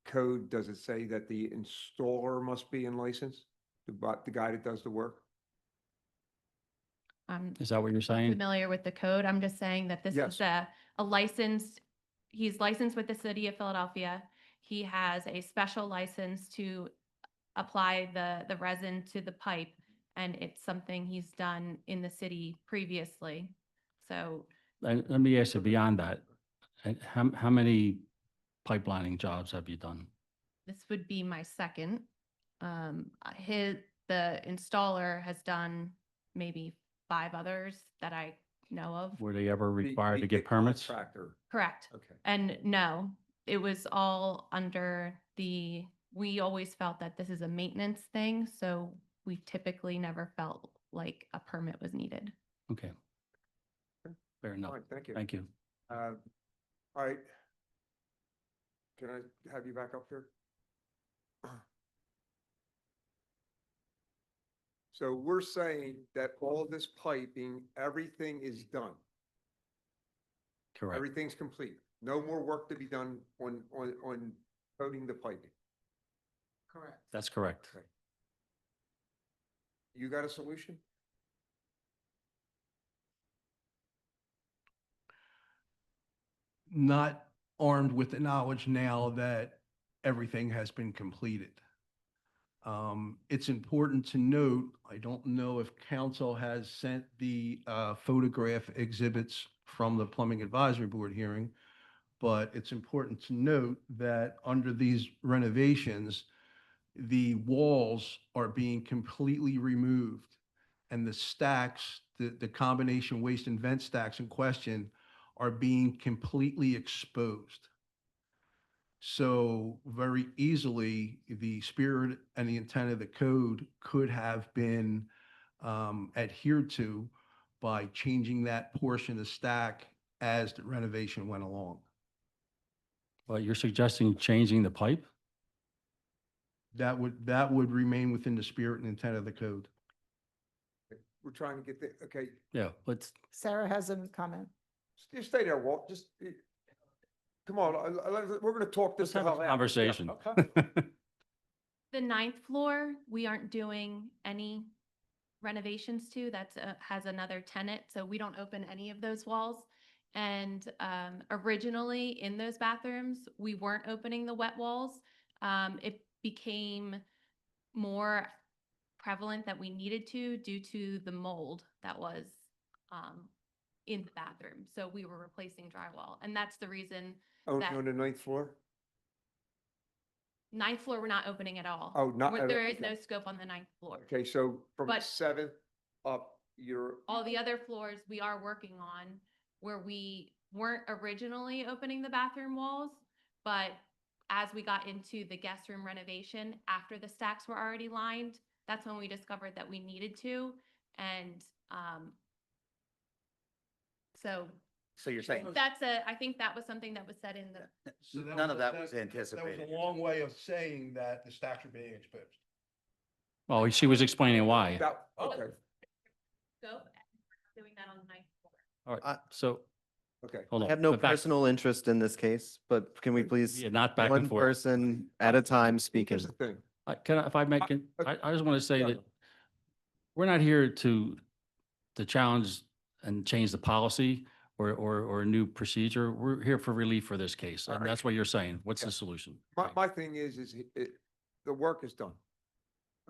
code, does it say that the installer must be in license? The guy that does the work? I'm Is that what you're saying? familiar with the code. I'm just saying that this Yes. is a licensed, he's licensed with the city of Philadelphia. He has a special license to apply the resin to the pipe, and it's something he's done in the city previously. So Let me ask you beyond that. How many pipelining jobs have you done? this would be my second. The installer has done maybe 5 others that I know of. Were they ever The- required to the get permits? Contractor. Correct. Okay. And no, it was all under we always felt that this is a maintenance thing, so we typically never felt like a permit was needed. Okay. Fair enough. All right, thank you. Thank you. All right. Can I have you back up here? So we're saying that all this piping, everything is done. Correct. Everything's complete. No more work to be done on coating the piping. Correct. That's correct. Okay. You got a solution? Not armed with the knowledge now that everything has been completed. It's important to note, I don't know if council has sent the photograph exhibits from the Plumbing Advisory Board hearing, but it's important to note that under these renovations, the walls are being completely removed, and the stacks, the combination waste and vent stacks in question are being completely exposed. So very easily, the spirit and the intent of the code could have been adhered to by changing that portion of the stack as the renovation went along. Well, you're suggesting changing the pipe? That would remain within the spirit and intent of the code. We're trying to get okay, Yeah, let's, Sarah has a comment. just stay there, Walt, just, come on, we're gonna talk this. let's have the hell a out. conversation. Yeah, okay. The 9th floor, we aren't doing any renovations to. That's has another tenant, so we don't open any of those walls. And originally in those bathrooms, we weren't opening the wet walls. It became more prevalent that we needed to due to the mold that was in the bathroom. So we were replacing drywall. And that's the reason Only that on the 9th floor? ninth floor, we're not opening at all. Oh, not at There all, is no okay. scope on the ninth floor. Okay, so from But- 7th up, you're, All the other floors we are working on where we weren't originally opening the bathroom walls, but as we got into the guest room renovation, after the stacks were already lined, that's when we discovered that we needed to. And so So you're saying I think that was something that was said in the, none of that was That anticipated. was a long way of saying that the stacks are being exposed. Well, she was explaining why. about, okay, scope, and we're doing that on the ninth floor. All right, so, okay. hold I on. have no but back- personal interest in this case, but can we please, Yeah, not back one and forth. person at a time speaking? Here's the thing. Can I, if I make, I just want to say Yeah. that we're not here to challenge and change the policy or a new procedure. We're here for relief for this case. All And right. that's what you're saying. What's Yeah. the solution? My thing is the work is done.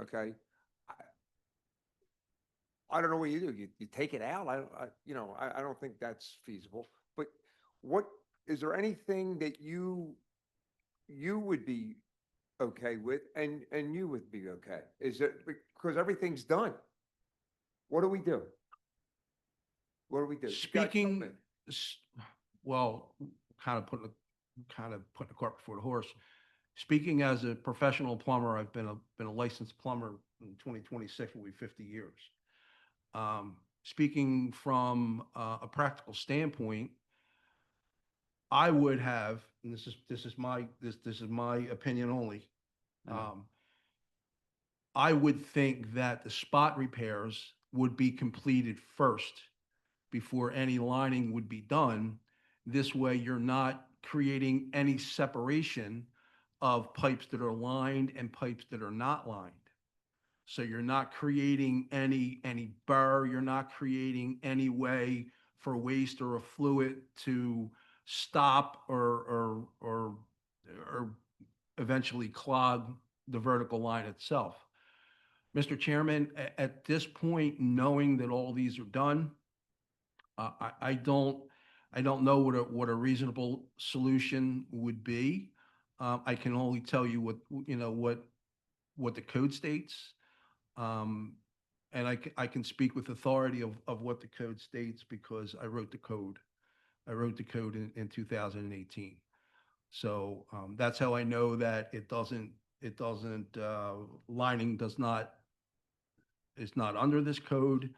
Okay? I don't know what you do. You take it out? I don't think that's feasible. But is there anything that you would be okay with and you would be okay? Is it, because everything's done? What do we do? What do we do? You got Speaking, something. well, kind of putting the cart before the horse. Speaking as a professional plumber, I've been a licensed plumber in 2026 will be 50 years. Speaking from a practical standpoint, I would have, and this is my opinion only. I would think that the spot repairs would be completed first before any lining would be done. This way, you're not creating any separation of pipes that are lined and pipes that are not lined. So you're not creating any burr, you're not creating any way for waste or a fluid to stop or eventually clog the vertical line itself. Mr. Chairman, at this point, knowing that all these are done, I don't know what a reasonable solution would be. I can only tell you what the code states. And I can speak with authority of what the code states because I wrote the code. I wrote the code in 2018. So that's how I know that lining is not under this code.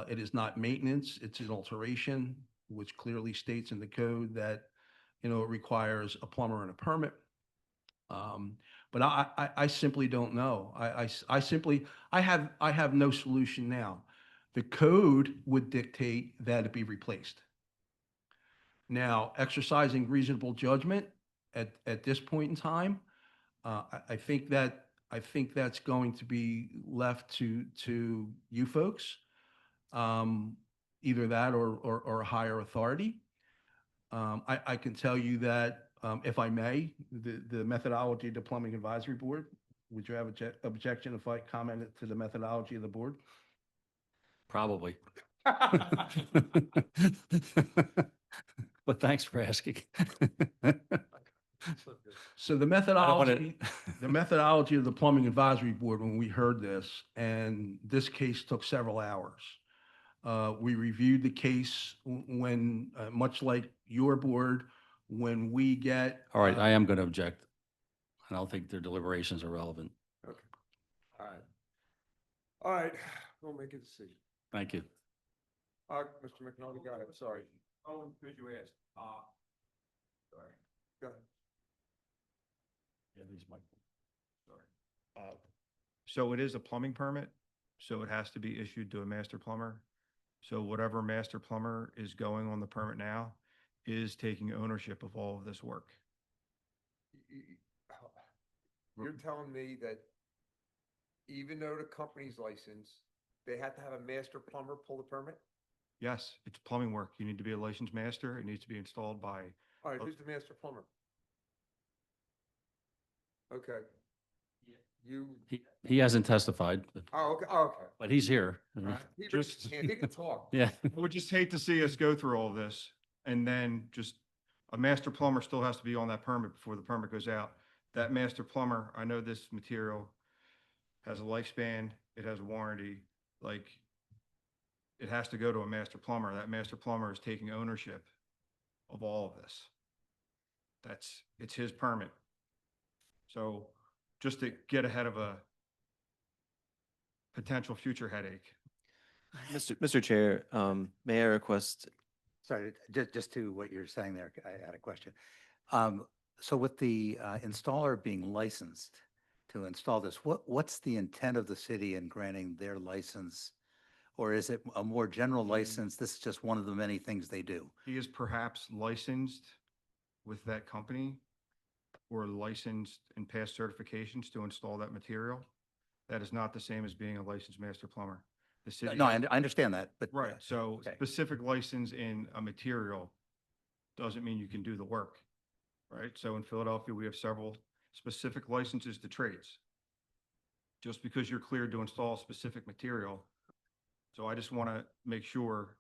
It is not maintenance, it's an alteration, which clearly states in the code that, it requires a plumber and a permit. But I simply don't know. I have no solution now. The code would dictate that it be replaced. Now, exercising reasonable judgment at this point in time, I think that's going to be left to you folks. Either that or a higher authority. I can tell you that, if I may, the methodology of the Plumbing Advisory Board, would you have objection if I commented to the methodology of the board? Probably. But thanks for asking. So the methodology of the Plumbing Advisory Board, when we heard this, and this case took several hours. We reviewed the case when, much like your board, when we get. All right, I am going to object. I don't think their deliberations are relevant. Okay. All right. All right, we'll make a decision. Thank you. Mr. McNulty, go ahead, sorry. Oh, could you ask? Sorry. Go ahead. So it is a plumbing permit, so it has to be issued to a master plumber. So whatever master plumber is going on the permit now is taking ownership of all of this work. You're telling me that even though the company's licensed, they have to have a master plumber pull the permit? Yes, it's plumbing work. You need to be a licensed master. It needs to be installed by, All right, who's the master plumber? Okay. You, He hasn't testified, okay. but he's here. He raised his hand. He can talk. Yeah. I would just hate to see us go through all this and then just, a master plumber still has to be on that permit before the permit goes out. That master plumber, I know this material has a lifespan, it has a warranty, like, it has to go to a master plumber. That master plumber is taking ownership of all of this. It's his permit. So just to get ahead of a potential future headache. Mr. Chair, may I request, Sorry, just to what you're saying there, I had a question. So with the installer being licensed to install this, what's the intent of the city in granting their license? Or is it a more general license? This is just one of the many things they do. He is perhaps licensed with that company or licensed and passed certifications to install that material. That is not the same as being a licensed master plumber. The city. No, I understand that, but. Right, so Okay. specific license in a material doesn't mean you can do the work, right? So in Philadelphia, we have several specific licenses to trades. Just because you're cleared to install specific material. So I just want to make sure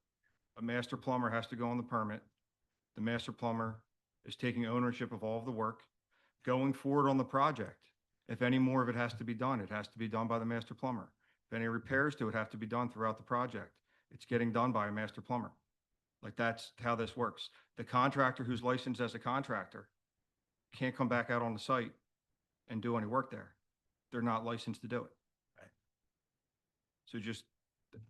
a master plumber has to go on the permit. The master plumber is taking ownership of all of the work. Going forward on the project, if any more of it has to be done, it has to be done by the master plumber. If any repairs to it have to be done throughout the project, it's getting done by a master plumber. Like, that's how this works. The contractor who's licensed as a contractor can't come back out on the site and do any work there. They're not licensed to do it. Right. So just,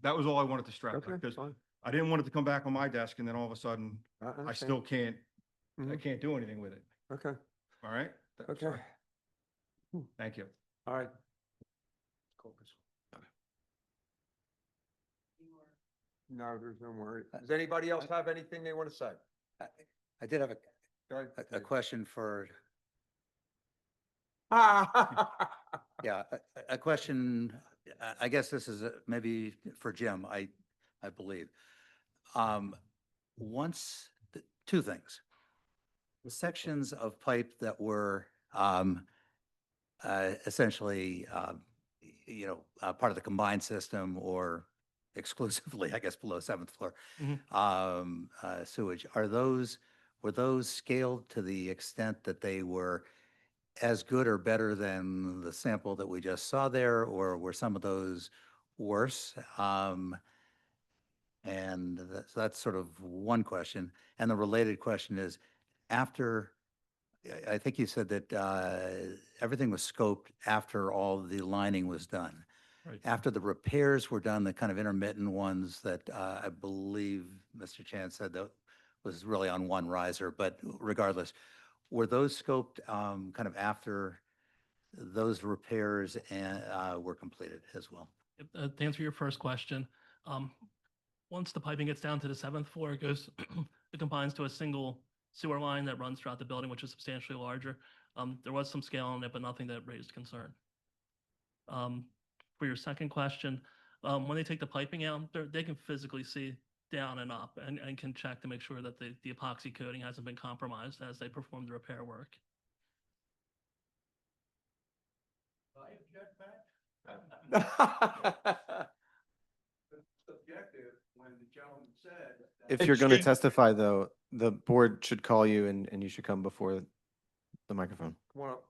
that was all I wanted to stress, Okay, because fine. I didn't want it to come back on my desk and then all of a sudden, I understand. still can't, I Mhm. can't do anything with it. Okay, All right? That's okay, fine. Thank you. all right. No, there's no more. Does anybody else have anything they want to say? I did have Go ahead, a Steve. question for, Ah, yeah, a question, I guess this is maybe for Jim, I believe. Once, two things. The sections of pipe that were essentially, part of the combined system or exclusively, I guess, below seventh floor sewage, were those scaled to the extent that they were as good or better than the sample that we just saw there, or were some of those worse? And so that's sort of one question. And the related question is, after, I think you said that everything was scoped after all the lining was done. Right. After the repairs were done, the kind of intermittent ones that I believe Mr. Chan said that was really on one riser, but regardless, were those scoped kind of after those repairs were completed as well? To answer your first question, once the piping gets down to the seventh floor, it goes, it combines to a single sewer line that runs throughout the building, which is substantially larger. There was some scale on it, but nothing that raised concern. For your second question, when they take the piping out, they can physically see down and up and can check to make sure that the epoxy coating hasn't been compromised as they perform the repair work. if you're going to testify, though, the board should call you and you should come before the microphone. come on up.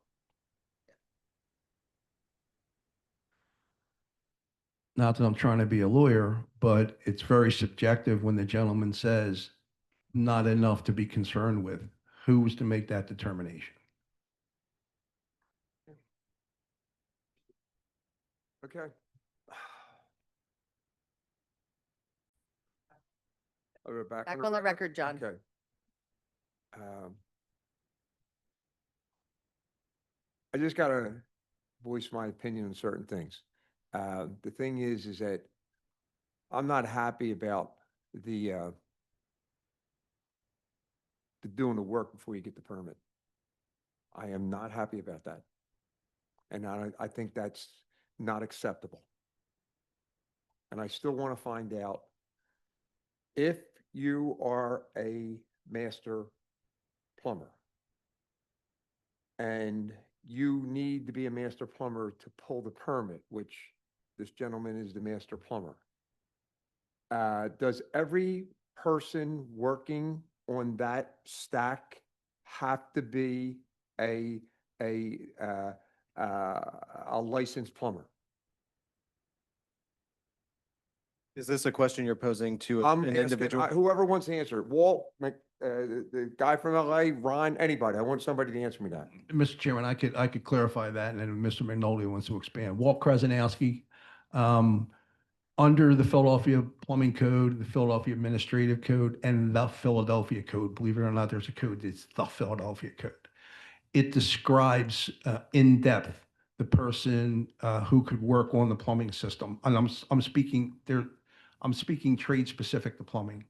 Not that I'm trying to be a lawyer, but it's very subjective when the gentleman says not enough to be concerned with. Who's to make that determination? Okay. Oh, we're back Back on the record, John. Okay. I just gotta voice my opinion on certain things. The thing is that I'm not happy about the doing the work before you get the permit. I am not happy about that. And I think that's not acceptable. And I still want to find out if you are a master plumber and you need to be a master plumber to pull the permit, which this gentleman is the master plumber, does every person working on that stack have to be a licensed plumber? Is this a question you're posing to I'm an asking, individual? whoever wants to answer it, Walt, the guy from LA, Ron, anybody, I want somebody to answer me that. Mr. Chairman, I could clarify that, and then Mr. Magnolia wants to expand. Walt Krasinowski, under the Philadelphia Plumbing Code, the Philadelphia Administrative Code, and the Philadelphia Code. Believe it or not, there's a code that's the Philadelphia Code. It describes in depth the person who could work on the plumbing system. And I'm speaking there, I'm speaking trade specific to plumbing.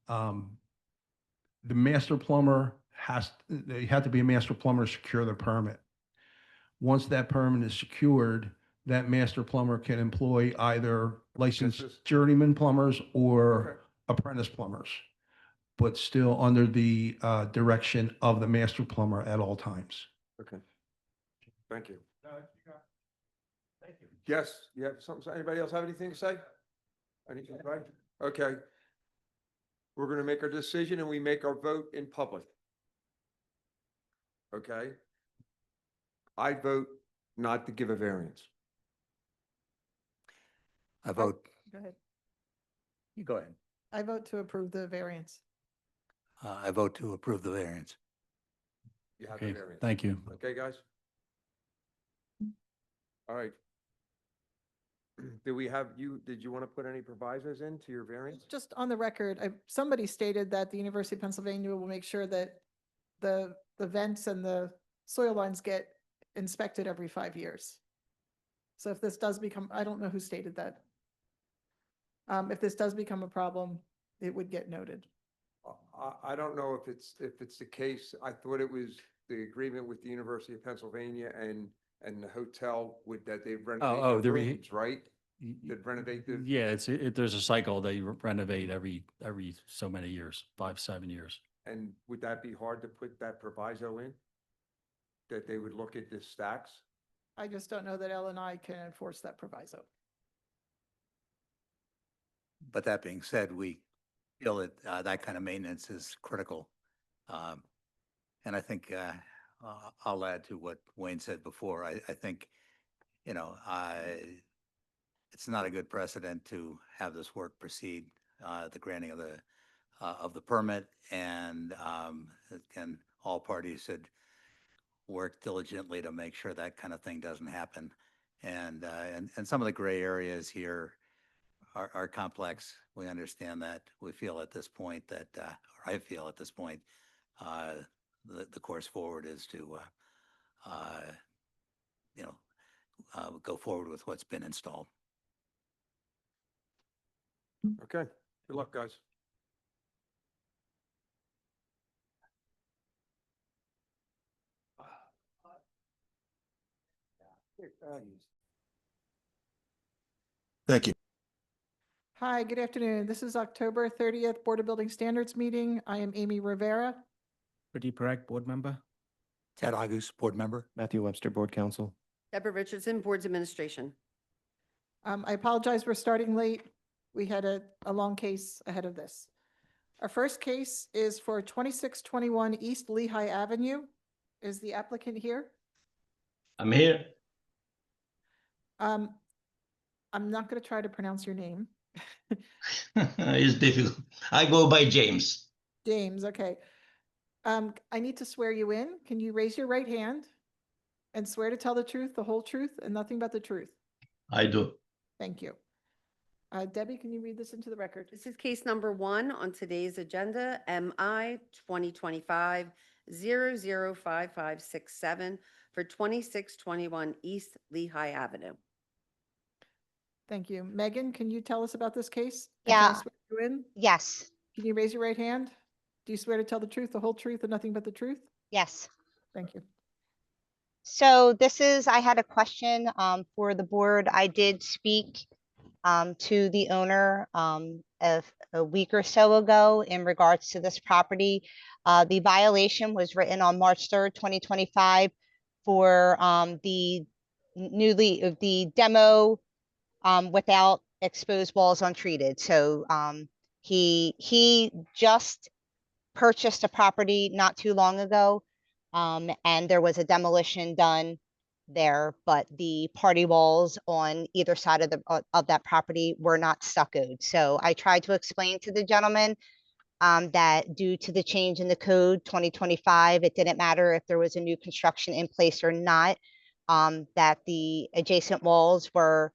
The master plumber they have to be a master plumber to secure the permit. Once that permit is secured, that master plumber can employ either licensed journeyman plumbers or apprentice plumbers, but still under the direction of the master plumber at all times. Okay. Thank you. Thank you. Yes, you have something, anybody else have anything to say? Anything, right? Okay. We're gonna make our decision and we make our vote in public. Okay? I vote not to give a variance. I vote, Go ahead. you go ahead. I vote to approve the variance. I vote to approve the variance. You have the Okay, variance. thank you. Okay, guys? All right. Do we have did you want to put any provisos into your variance? Just on the record, somebody stated that the University of Pennsylvania will make sure that the vents and the soil lines get inspected every 5 years. So if this does become, I don't know who stated that. If this does become a problem, it would get noted. I don't know if it's the case. I thought it was the agreement with the University of Pennsylvania and the hotel with that they've renovated the rooms, right? That renovate the. Yeah, there's a cycle that you renovate every so many years, 5-7 years. And would that be hard to put that proviso in? That they would look at the stacks? I just don't know that L&I can enforce that proviso. But that being said, we feel that that kind of maintenance is critical. And I think I'll add to what Wayne said before. I think, you know, it's not a good precedent to have this work proceed, the granting of the permit, and again, all parties should work diligently to make sure that kind of thing doesn't happen. And some of the gray areas here are complex. We understand that. We feel at this point that, or I feel at this point, the course forward is to, go forward with what's been installed. Okay, good luck, guys. Thank you. Hi, good afternoon. This is October 30th Board of Building Standards meeting. I am Amy Rivera. Pradeep Parak, board member. Ted August, board member. Matthew Webster, Board Counsel. Deborah Richardson, Boards Administration. I apologize for starting late. We had a long case ahead of this. Our first case is for 2621 East Lehigh Avenue. Is the applicant here? I'm here. I'm not going to try to pronounce your name. It's difficult. I go by James. James, okay. I need to swear you in. Can you raise your right hand and swear to tell the truth, the whole truth, and nothing but the truth? I do. Thank you. Debbie, can you read this into the record? This is case number 1 on today's agenda, MI 2025-005567 for 2621 East Lehigh Avenue. Thank you. Megan, can you tell us about this case? And Yeah. can I swear you in? Yes, Can you raise your right hand? Do you swear to tell the truth, the whole truth, and nothing but the truth? yes. Thank you. So I had a question for the board. I did speak to the owner a week or so ago in regards to this property. The violation was written on March 3rd, 2025 for the the demo without exposed walls untreated. So he just purchased a property not too long ago, and there was a demolition done there, but the party walls on either side of that property were not stuccoed. So I tried to explain to the gentleman that due to the change in the code 2025, it didn't matter if there was a new construction in place or not, that the adjacent walls were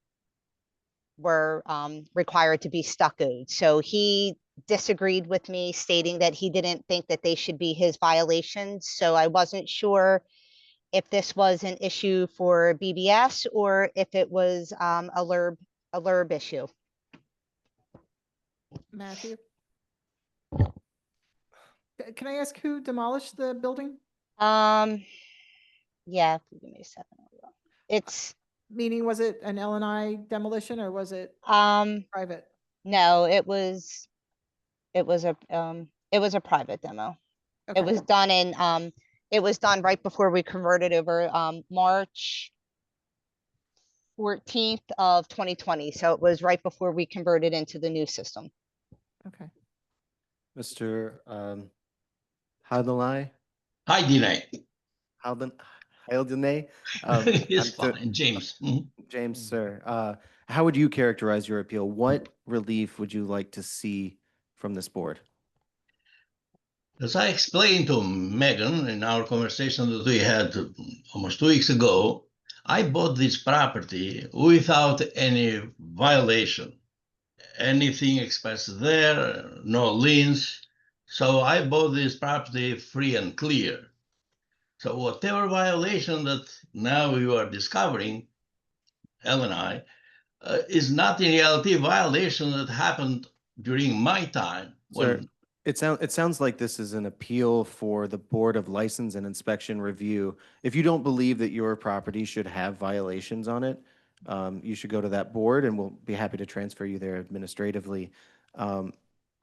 required to be stuccoed. So he disagreed with me, stating that he didn't think that they should be his violations. So I wasn't sure if this was an issue for BBS or if it was a LURB issue. Matthew? Can I ask who demolished the building? Yeah, give me a second. It's Meaning, was it an L&I demolition or was it private? no, it was a private demo. Okay. It was done in it was done right before we converted over March 14th of 2020. So it was right before we converted into the new system. Okay. Mr. Hadlai? Hi, Dinay. Haldane? It's fine, James. Mhm. James, sir, how would you characterize your appeal? What relief would you like to see from this board? As I explained to Megan in our conversation that we had almost 2 weeks ago, I bought this property without any violation. Anything expressed there, no liens. So I bought this property free and clear. So whatever violation that now you are discovering, Elle and I, is not in reality a violation that happened during my time. Sir, it sounds like this is an appeal for the Board of License and Inspection Review. If you don't believe that your property should have violations on it, you should go to that board and we'll be happy to transfer you there administratively.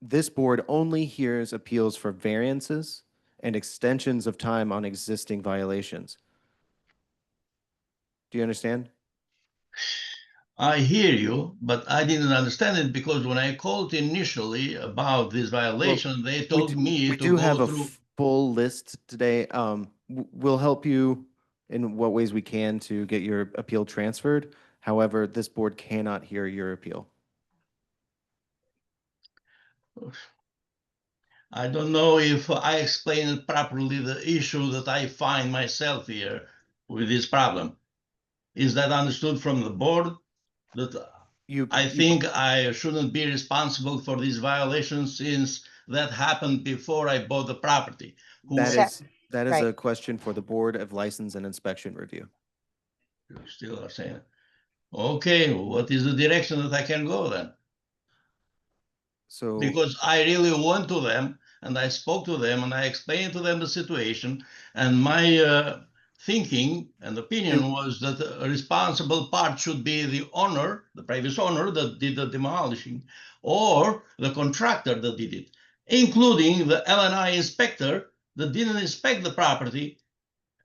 This board only hears appeals for variances and extensions of time on existing violations. Do you understand? I hear you, but I didn't understand it because when I called initially about this violation, they told me We to do have go a through. full list today. We'll help you in what ways we can to get your appeal transferred. However, this board cannot hear your appeal. I don't know if I explained properly the issue that I find myself here with this problem. Is that understood from the board? That I think I shouldn't be responsible for these violations since that happened before I bought the property. That is Right. a question for the Board of License and Inspection Review. You still are saying, okay, what is the direction that I can go then? So Because I really went to them and I spoke to them and I explained to them the situation, and my thinking and opinion was that a responsible part should be the owner, the previous owner that did the demolishing, or the contractor that did it, including the L&I inspector that didn't inspect the property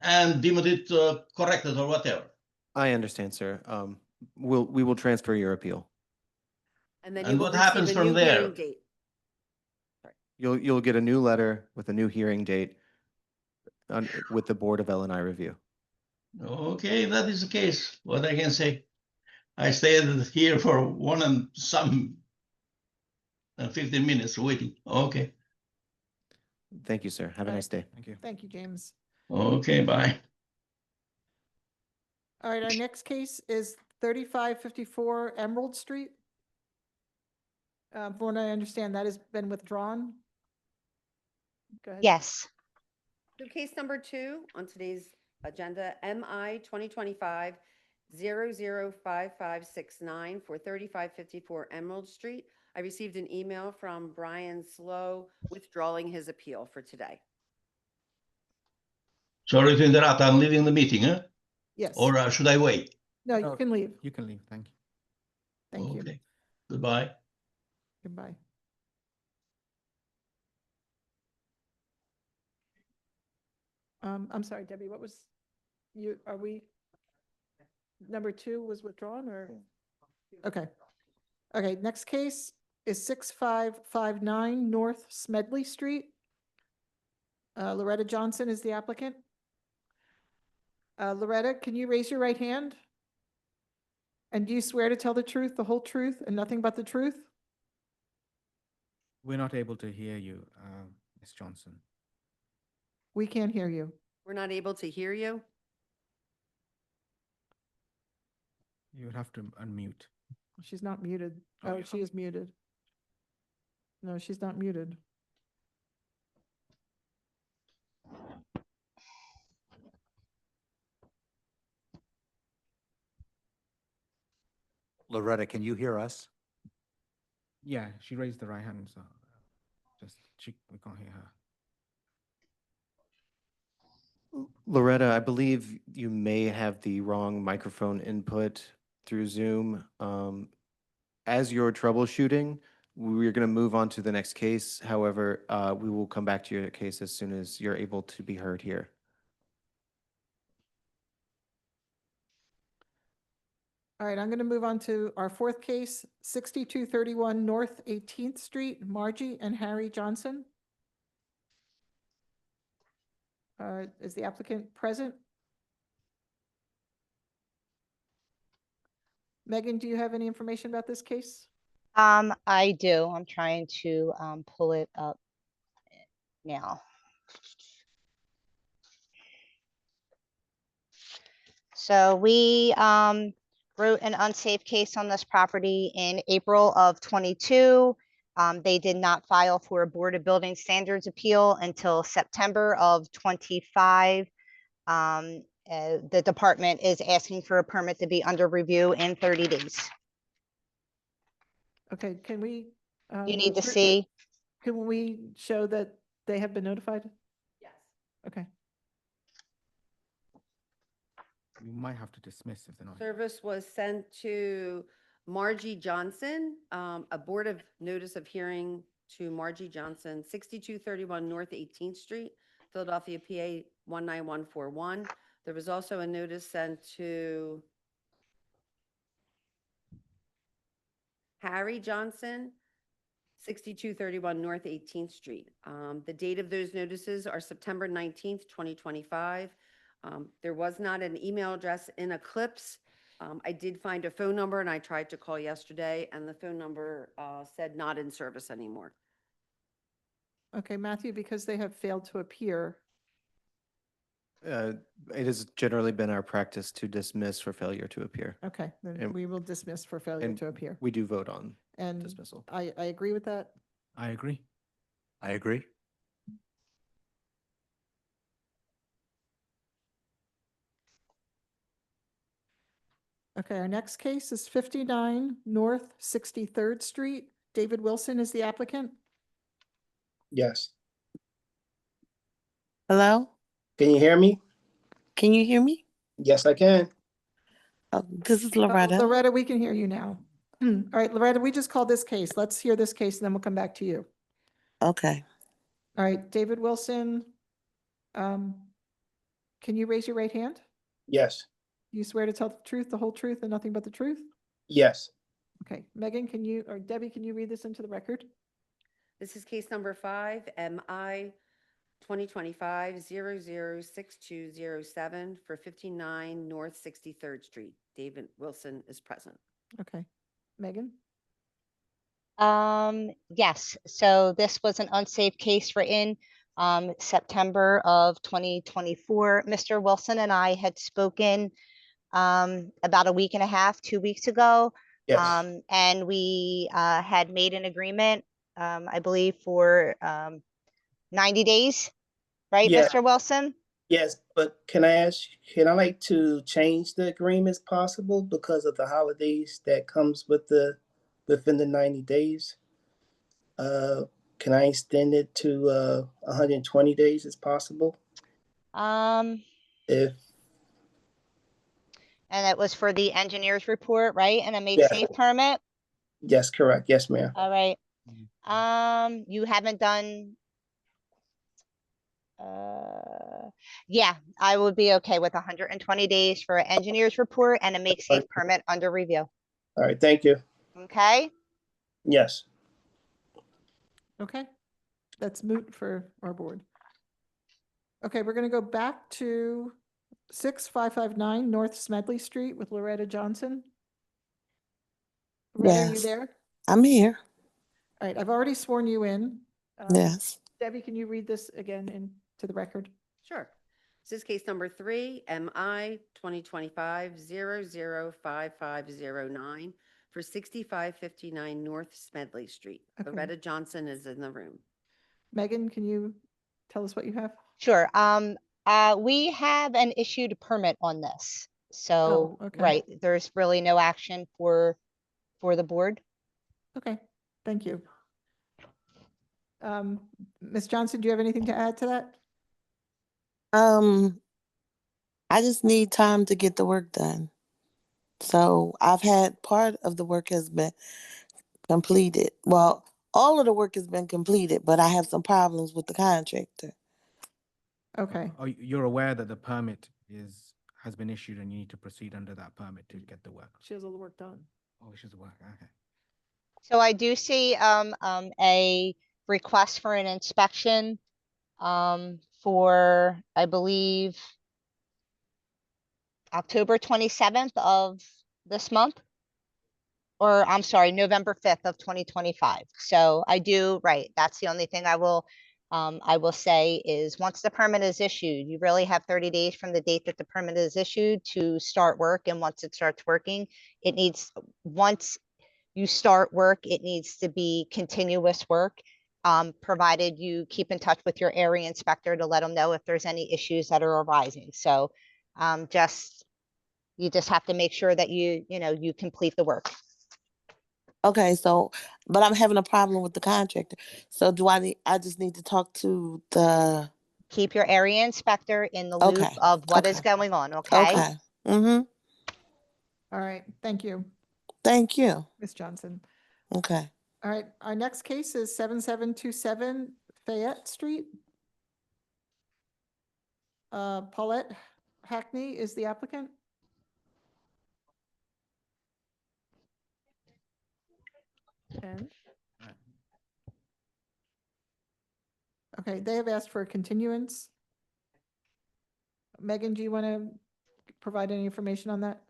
and deemed it corrected or whatever. I understand, sir. We will transfer your appeal. And then And you will what receive happens a from new there? hearing date. You'll get a new letter with a new hearing date with the Board of L&I Review. Okay, that is the case. What I can say, I stayed here for 1 and some 15 minutes waiting. Okay, Thank you, sir. Have a All nice day. Thank you. Thank you, James. okay, bye. All right, our next case is 3554 Emerald Street. From what I understand, that has been withdrawn. Go ahead. Yes. So case number 2 on today's agenda, MI 2025-005569 for 3554 Emerald Street. I received an email from Brian Slow withdrawing his appeal for today. Sorry to interrupt. I'm leaving the meeting, huh? Yes. Or should I wait? No, you can leave. You can leave. Thank you. Thank you. Okay. Goodbye. Goodbye. I'm sorry, Debbie, what was, are we, number 2 was withdrawn or? Okay. Okay, next case is 6559 North Smedley Street. Loretta Johnson is the applicant. Loretta, can you raise your right hand? And do you swear to tell the truth, the whole truth, and nothing but the truth? We're not able to hear you, Ms. Johnson. We can't hear you. We're not able to hear you. You would have to unmute. She's not muted. Oh, Oh, yeah. she is muted. No, she's not muted. Loretta, can you hear us? Yeah, she raised the right hand, so we can't hear her. Loretta, I believe you may have the wrong microphone input through Zoom. As you're troubleshooting, we're going to move on to the next case. However, we will come back to your case as soon as you're able to be heard here. All right, I'm going to move on to our 4th case, 6231 North 18th Street, Margie and Harry Johnson. Is the applicant present? Megan, do you have any information about this case? I do. I'm trying to pull it up now. So we wrote an unsafe case on this property in April of 22. They did not file for a Board of Building Standards appeal until September of 25. The department is asking for a permit to be under review in 30 days. Okay, can we? You need to see. Can we show that they have been notified? Yes. Okay. You might have to dismiss if they're not. Service was sent to Margie Johnson, a Board of Notice of Hearing to Margie Johnson, 6231 North 18th Street, Philadelphia, PA 19141. There was also a notice sent to Harry Johnson, 6231 North 18th Street. The date of those notices are September 19th, 2025. There was not an email address in Eclipse. I did find a phone number and I tried to call yesterday and the phone number said not in service anymore. Okay, Matthew, because they have failed to appear. It has generally been our practice to dismiss for failure to appear. Okay, then And- we will dismiss for failure and to appear. We do vote on And dismissal. I agree with that. I agree. I agree. Okay, our next case is 59 North 63rd Street. David Wilson is the applicant. Yes. Hello? Can you hear me? Can you hear me? Yes, I can. This is Loretta. Loretta, we can hear you now. All right, Loretta, we just called this case. Let's hear this case and then we'll come back to you. Okay. All right, David Wilson. Can you raise your right hand? Yes. You swear to tell the truth, the whole truth, and nothing but the truth? Yes. Okay, Megan, can you, or Debbie, can you read this into the record? This is case number 5, MI 2025-006207 for 59 North 63rd Street. David Wilson is present. Okay, Megan? Yes, so this was an unsafe case written September of 2024. Mr. Wilson and I had spoken about a week and a half, 2 weeks ago. Yes. And we had made an agreement, I believe, for 90 days, right, Yeah. Mr. Wilson? Yes, but can I like to change the agreements possible because of the holidays that comes within the 90 days? Can I extend it to 120 days as possible? If And it was for the engineer's report, right? And a made Yeah. safe permit? Yes, correct. Yes, ma'am. All right. You haven't done, Yeah, I would be okay with 120 days for an engineer's report and a make safe permit under review. All right, thank you. Okay? Yes. Okay, that's moot for our board. Okay, we're gonna go back to 6559 North Smedley Street with Loretta Johnson. Loretta, are you Yes. there? I'm here. All right, I've already sworn you in. Yes. Debbie, can you read this again into the record? Sure. This is case number 3, MI 2025-005509 for 6559 North Smedley Street. Okay. Loretta Johnson is in the room. Megan, can you tell us what you have? Sure. We have an issued permit on this. So, okay. right, there's really no action for the board. Okay, thank you. Ms. Johnson, do you have anything to add to that? I just need time to get the work done. So I've had part of the work has been completed. Well, all of the work has been completed, but I have some problems with the contractor. Okay, Oh, you're aware that the permit has been issued and you need to proceed under that permit to get the work. she has all the work done. Oh, she's work, okay. So I do see a request for an inspection for, I believe, October 27th of this month. Or I'm sorry, November 5th of 2025. So I do, right, that's the only thing I will say is once the permit is issued, you really have 30 days from the date that the permit is issued to start work. And once it starts working, once you start work, it needs to be continuous work, provided you keep in touch with your area inspector to let them know if there's any issues that are arising. So you just have to make sure that you complete the work. Okay, so, but I'm having a problem with the contractor. So I just need to talk to the. Keep your area inspector in the loop of what is going on, okay? Okay. Mm-hmm. All right, thank you, Thank you. Ms. Johnson. Okay. All right, our next case is 7727 Fayette Street. Paulette Hackney is the applicant. And okay, they have asked for a continuance. Megan, do you want to provide any information on that?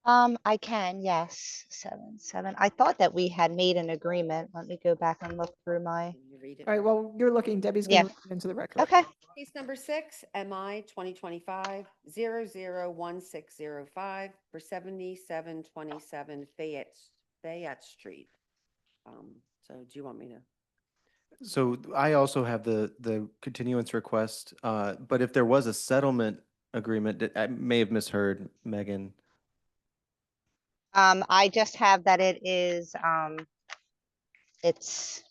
I can, yes. 7. I thought that we had made an agreement. Let me go back and look through my. Can you read it? All right, well, you're looking, Debbie's Yeah. going to read it into the record. Okay. Case number 6, MI 2025-001605 for 7727 Fayette Street. So do you want me to? So I also have the continuance request, but if there was a settlement agreement, I may have misheard, Megan. I just have that it is, it's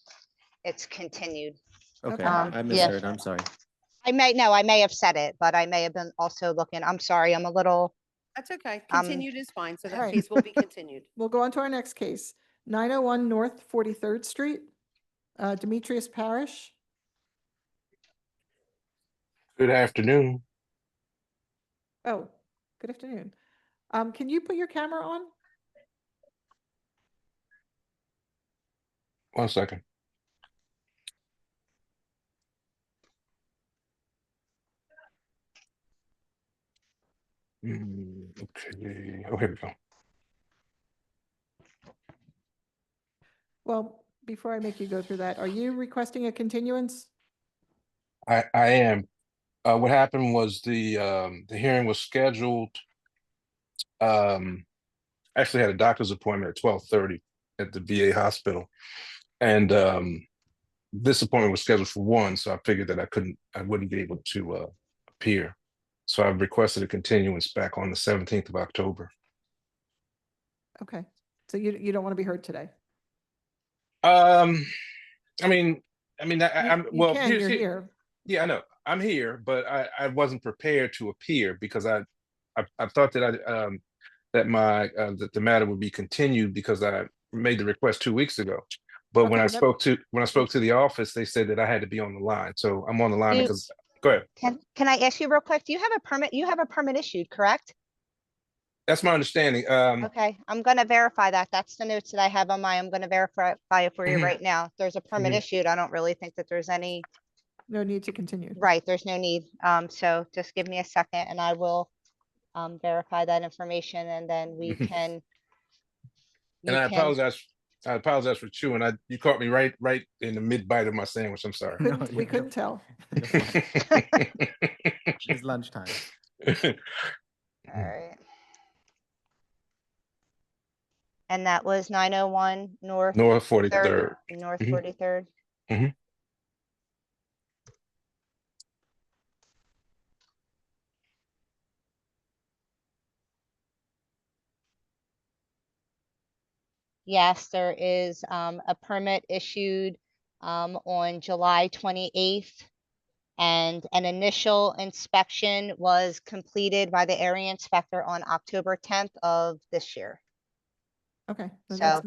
continued. Okay, Okay. I misheard, I'm sorry. I may have said it, but I may have been also looking, I'm sorry, I'm a little, That's okay. Continued is fine. So all that right. case will be continued. We'll go on to our next case, 901 North 43rd Street, Demetrius Parish. Good afternoon. Oh, good afternoon. Can you put your camera on? 1 second. Okay. Oh, here we go. Well, before I make you go through that, are you requesting a continuance? I am. What happened was the hearing was scheduled. Actually had a doctor's appointment at 12:30 at the VA hospital, and this appointment was scheduled for 1, so I figured that I wouldn't be able to appear. So I've requested a continuance back on the 17th of October. Okay, so you don't want to be heard today? I mean, You well, can, you're here. Yeah, I know. I'm here, but I wasn't prepared to appear because I thought that that the matter would be continued because I made the request 2 weeks ago. But when I Okay, spoke to the office, they said that I had to be on the line. So I'm on the line Do- because Go ahead. Can I ask you real quick? Do you have a permit? You have a permit issued, correct? That's my understanding. Okay, I'm gonna verify that. That's the notes that I have on my, I'm gonna verify it for you Mhm. right now. If there's a permit Mhm. issued, I don't really think that there's any, No need to continue. right, there's no need. So just give me a second and I will verify that information and then we Mhm. can. And you I can- apologize. I apologize for chewing. You caught me right in the mid bite of my sandwich. I'm sorry. We couldn't tell. It's lunchtime. All right. And that was 901 North. North 3rd 43rd. North Mhm. 43rd. Mhm. Yes, there is a permit issued on July 28th. And an initial inspection was completed by the area inspector on October 10th of this year. Okay, then So- that's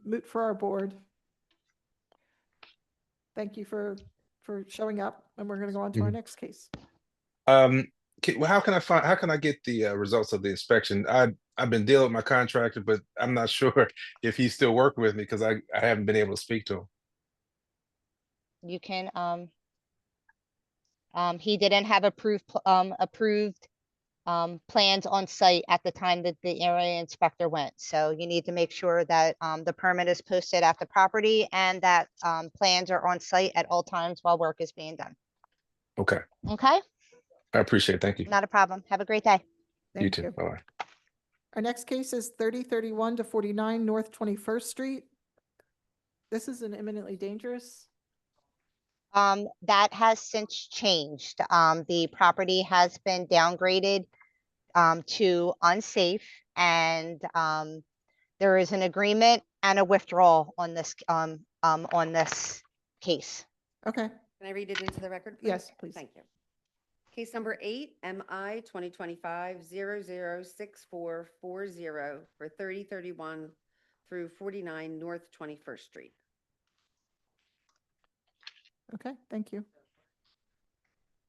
moot for our board. Thank you for showing up, and we're gonna go on to our Mhm. next case. Well, how can I get the results of the inspection? I've been dealing with my contractor, but I'm not sure if he's still working with me because I haven't been able to speak to him. You can, he didn't have approved plans on site at the time that the area inspector went. So you need to make sure that the permit is posted at the property and that plans are on site at all times while work is being done. Okay. Okay, I appreciate it. Thank you. not a problem. Have a great day. You Thank too. you. Bye-bye. Our next case is 3031 to 49 North 21st Street. This is an imminently dangerous. That has since changed. The property has been downgraded to unsafe and there is an agreement and a withdrawal on this case. Okay, Can I read it into the record? Yes, please. Thank you. Case number 8, MI 2025-006440 for 3031 through 49 North 21st Street. okay, thank you.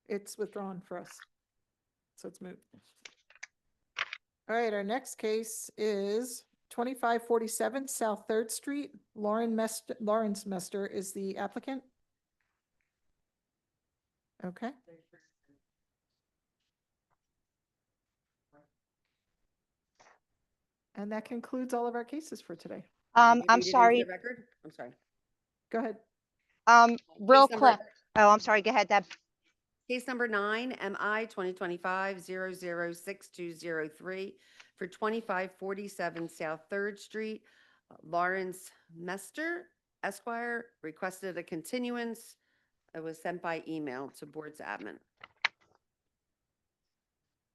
It's withdrawn for us, so it's moot. All right, our next case is 2547 South Third Street. Lawrence Mester is the applicant. Okay. And that concludes all of our cases for today. Can you I'm read it into sorry, the record? I'm sorry. Go ahead. real Case number- quick. Oh, I'm sorry. Go ahead, Deb. Case number 9, MI 2025-006203 for 2547 South Third Street. Lawrence Mester Esquire requested a continuance. It was sent by email to board's admin.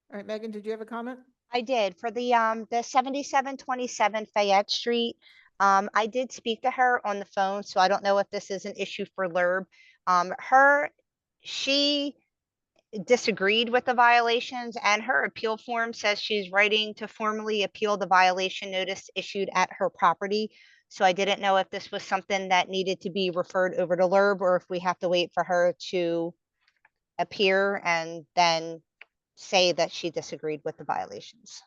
All right, Megan, did you have a comment? I did for the 7727 Fayette Street. I did speak to her on the phone, so I don't know if this is an issue for LURB. She disagreed with the violations and her appeal form says she's writing to formally appeal the violation notice issued at her property. So I didn't know if this was something that needed to be referred over to LURB or if we have to wait for her to appear and then say that she disagreed with the violations.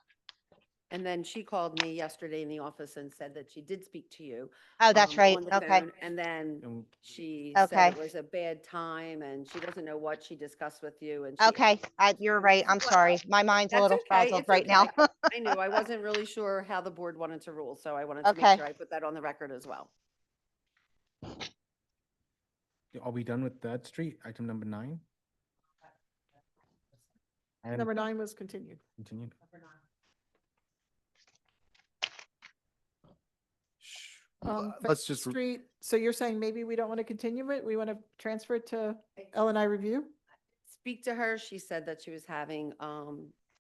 And then she called me yesterday in the office and said that she did speak to you. Oh, that's right. on the Okay. phone, And then Um, she said Okay. it was a bad time and she doesn't know what she discussed with you. And she- Okay, you're right. I'm Well, sorry. My mind's a That's little okay, frazzled it's right now. okay. I knew, I wasn't really sure how the board wanted to rule, so I wanted to Okay. make sure I put that on the record as well. Are we done with Third Street, item number 9? And Number 9 was continued. continued. Let's just, Street, so you're saying maybe we don't want to continue it? We want to transfer it to L&I review? Speak to her, she said that she was having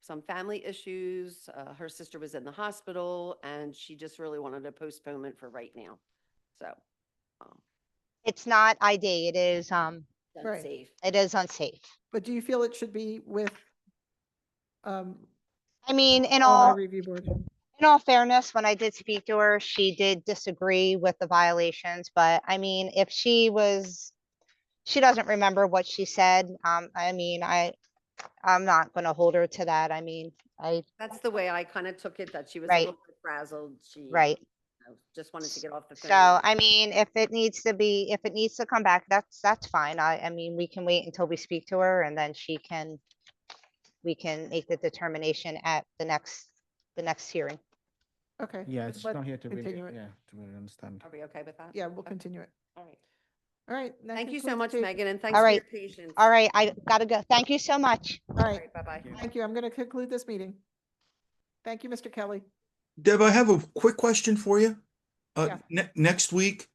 some family issues. Her sister was in the hospital and she just really wanted a postponement for right now. So, It's not ID, it is, Right. unsafe. it is unsafe. But do you feel it should be with I mean, L&I review board? in all fairness, when I did speak to her, she did disagree with the violations, but I mean, if she was she doesn't remember what she said. I mean, I'm not gonna hold her to that. I mean, That's the way I kind of took it, that she was a Right. little bit frazzled. She right. just wanted to get off the phone. So, I mean, if it needs to come back, that's fine. I mean, we can wait until we speak to her and then we can make the determination at the next hearing. Okay. Yeah, it's let's not here to really, continue it. yeah, to really understand. Are we okay with that? Yeah, we'll Okay. continue it. All right. All right. that Thank you so concludes much, the- Megan, and thanks All for right. your patience. All right, I gotta go. Thank you so much. All right. Bye-bye. Thank you. I'm going to conclude this meeting. Thank you, Mr. Kelly. Deb, I have a quick question for you. Yeah. Next week,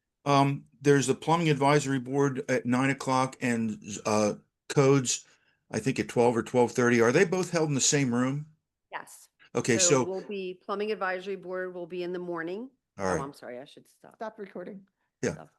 there's a plumbing advisory board at 9 o'clock and codes, I think at 12 or 12:30. Are they both held in the same room? Yes. Okay, so, We'll be, Plumbing Advisory Board will be in the morning. all Oh, right. I'm sorry, I should stop. Stop recording. Yeah. Stop.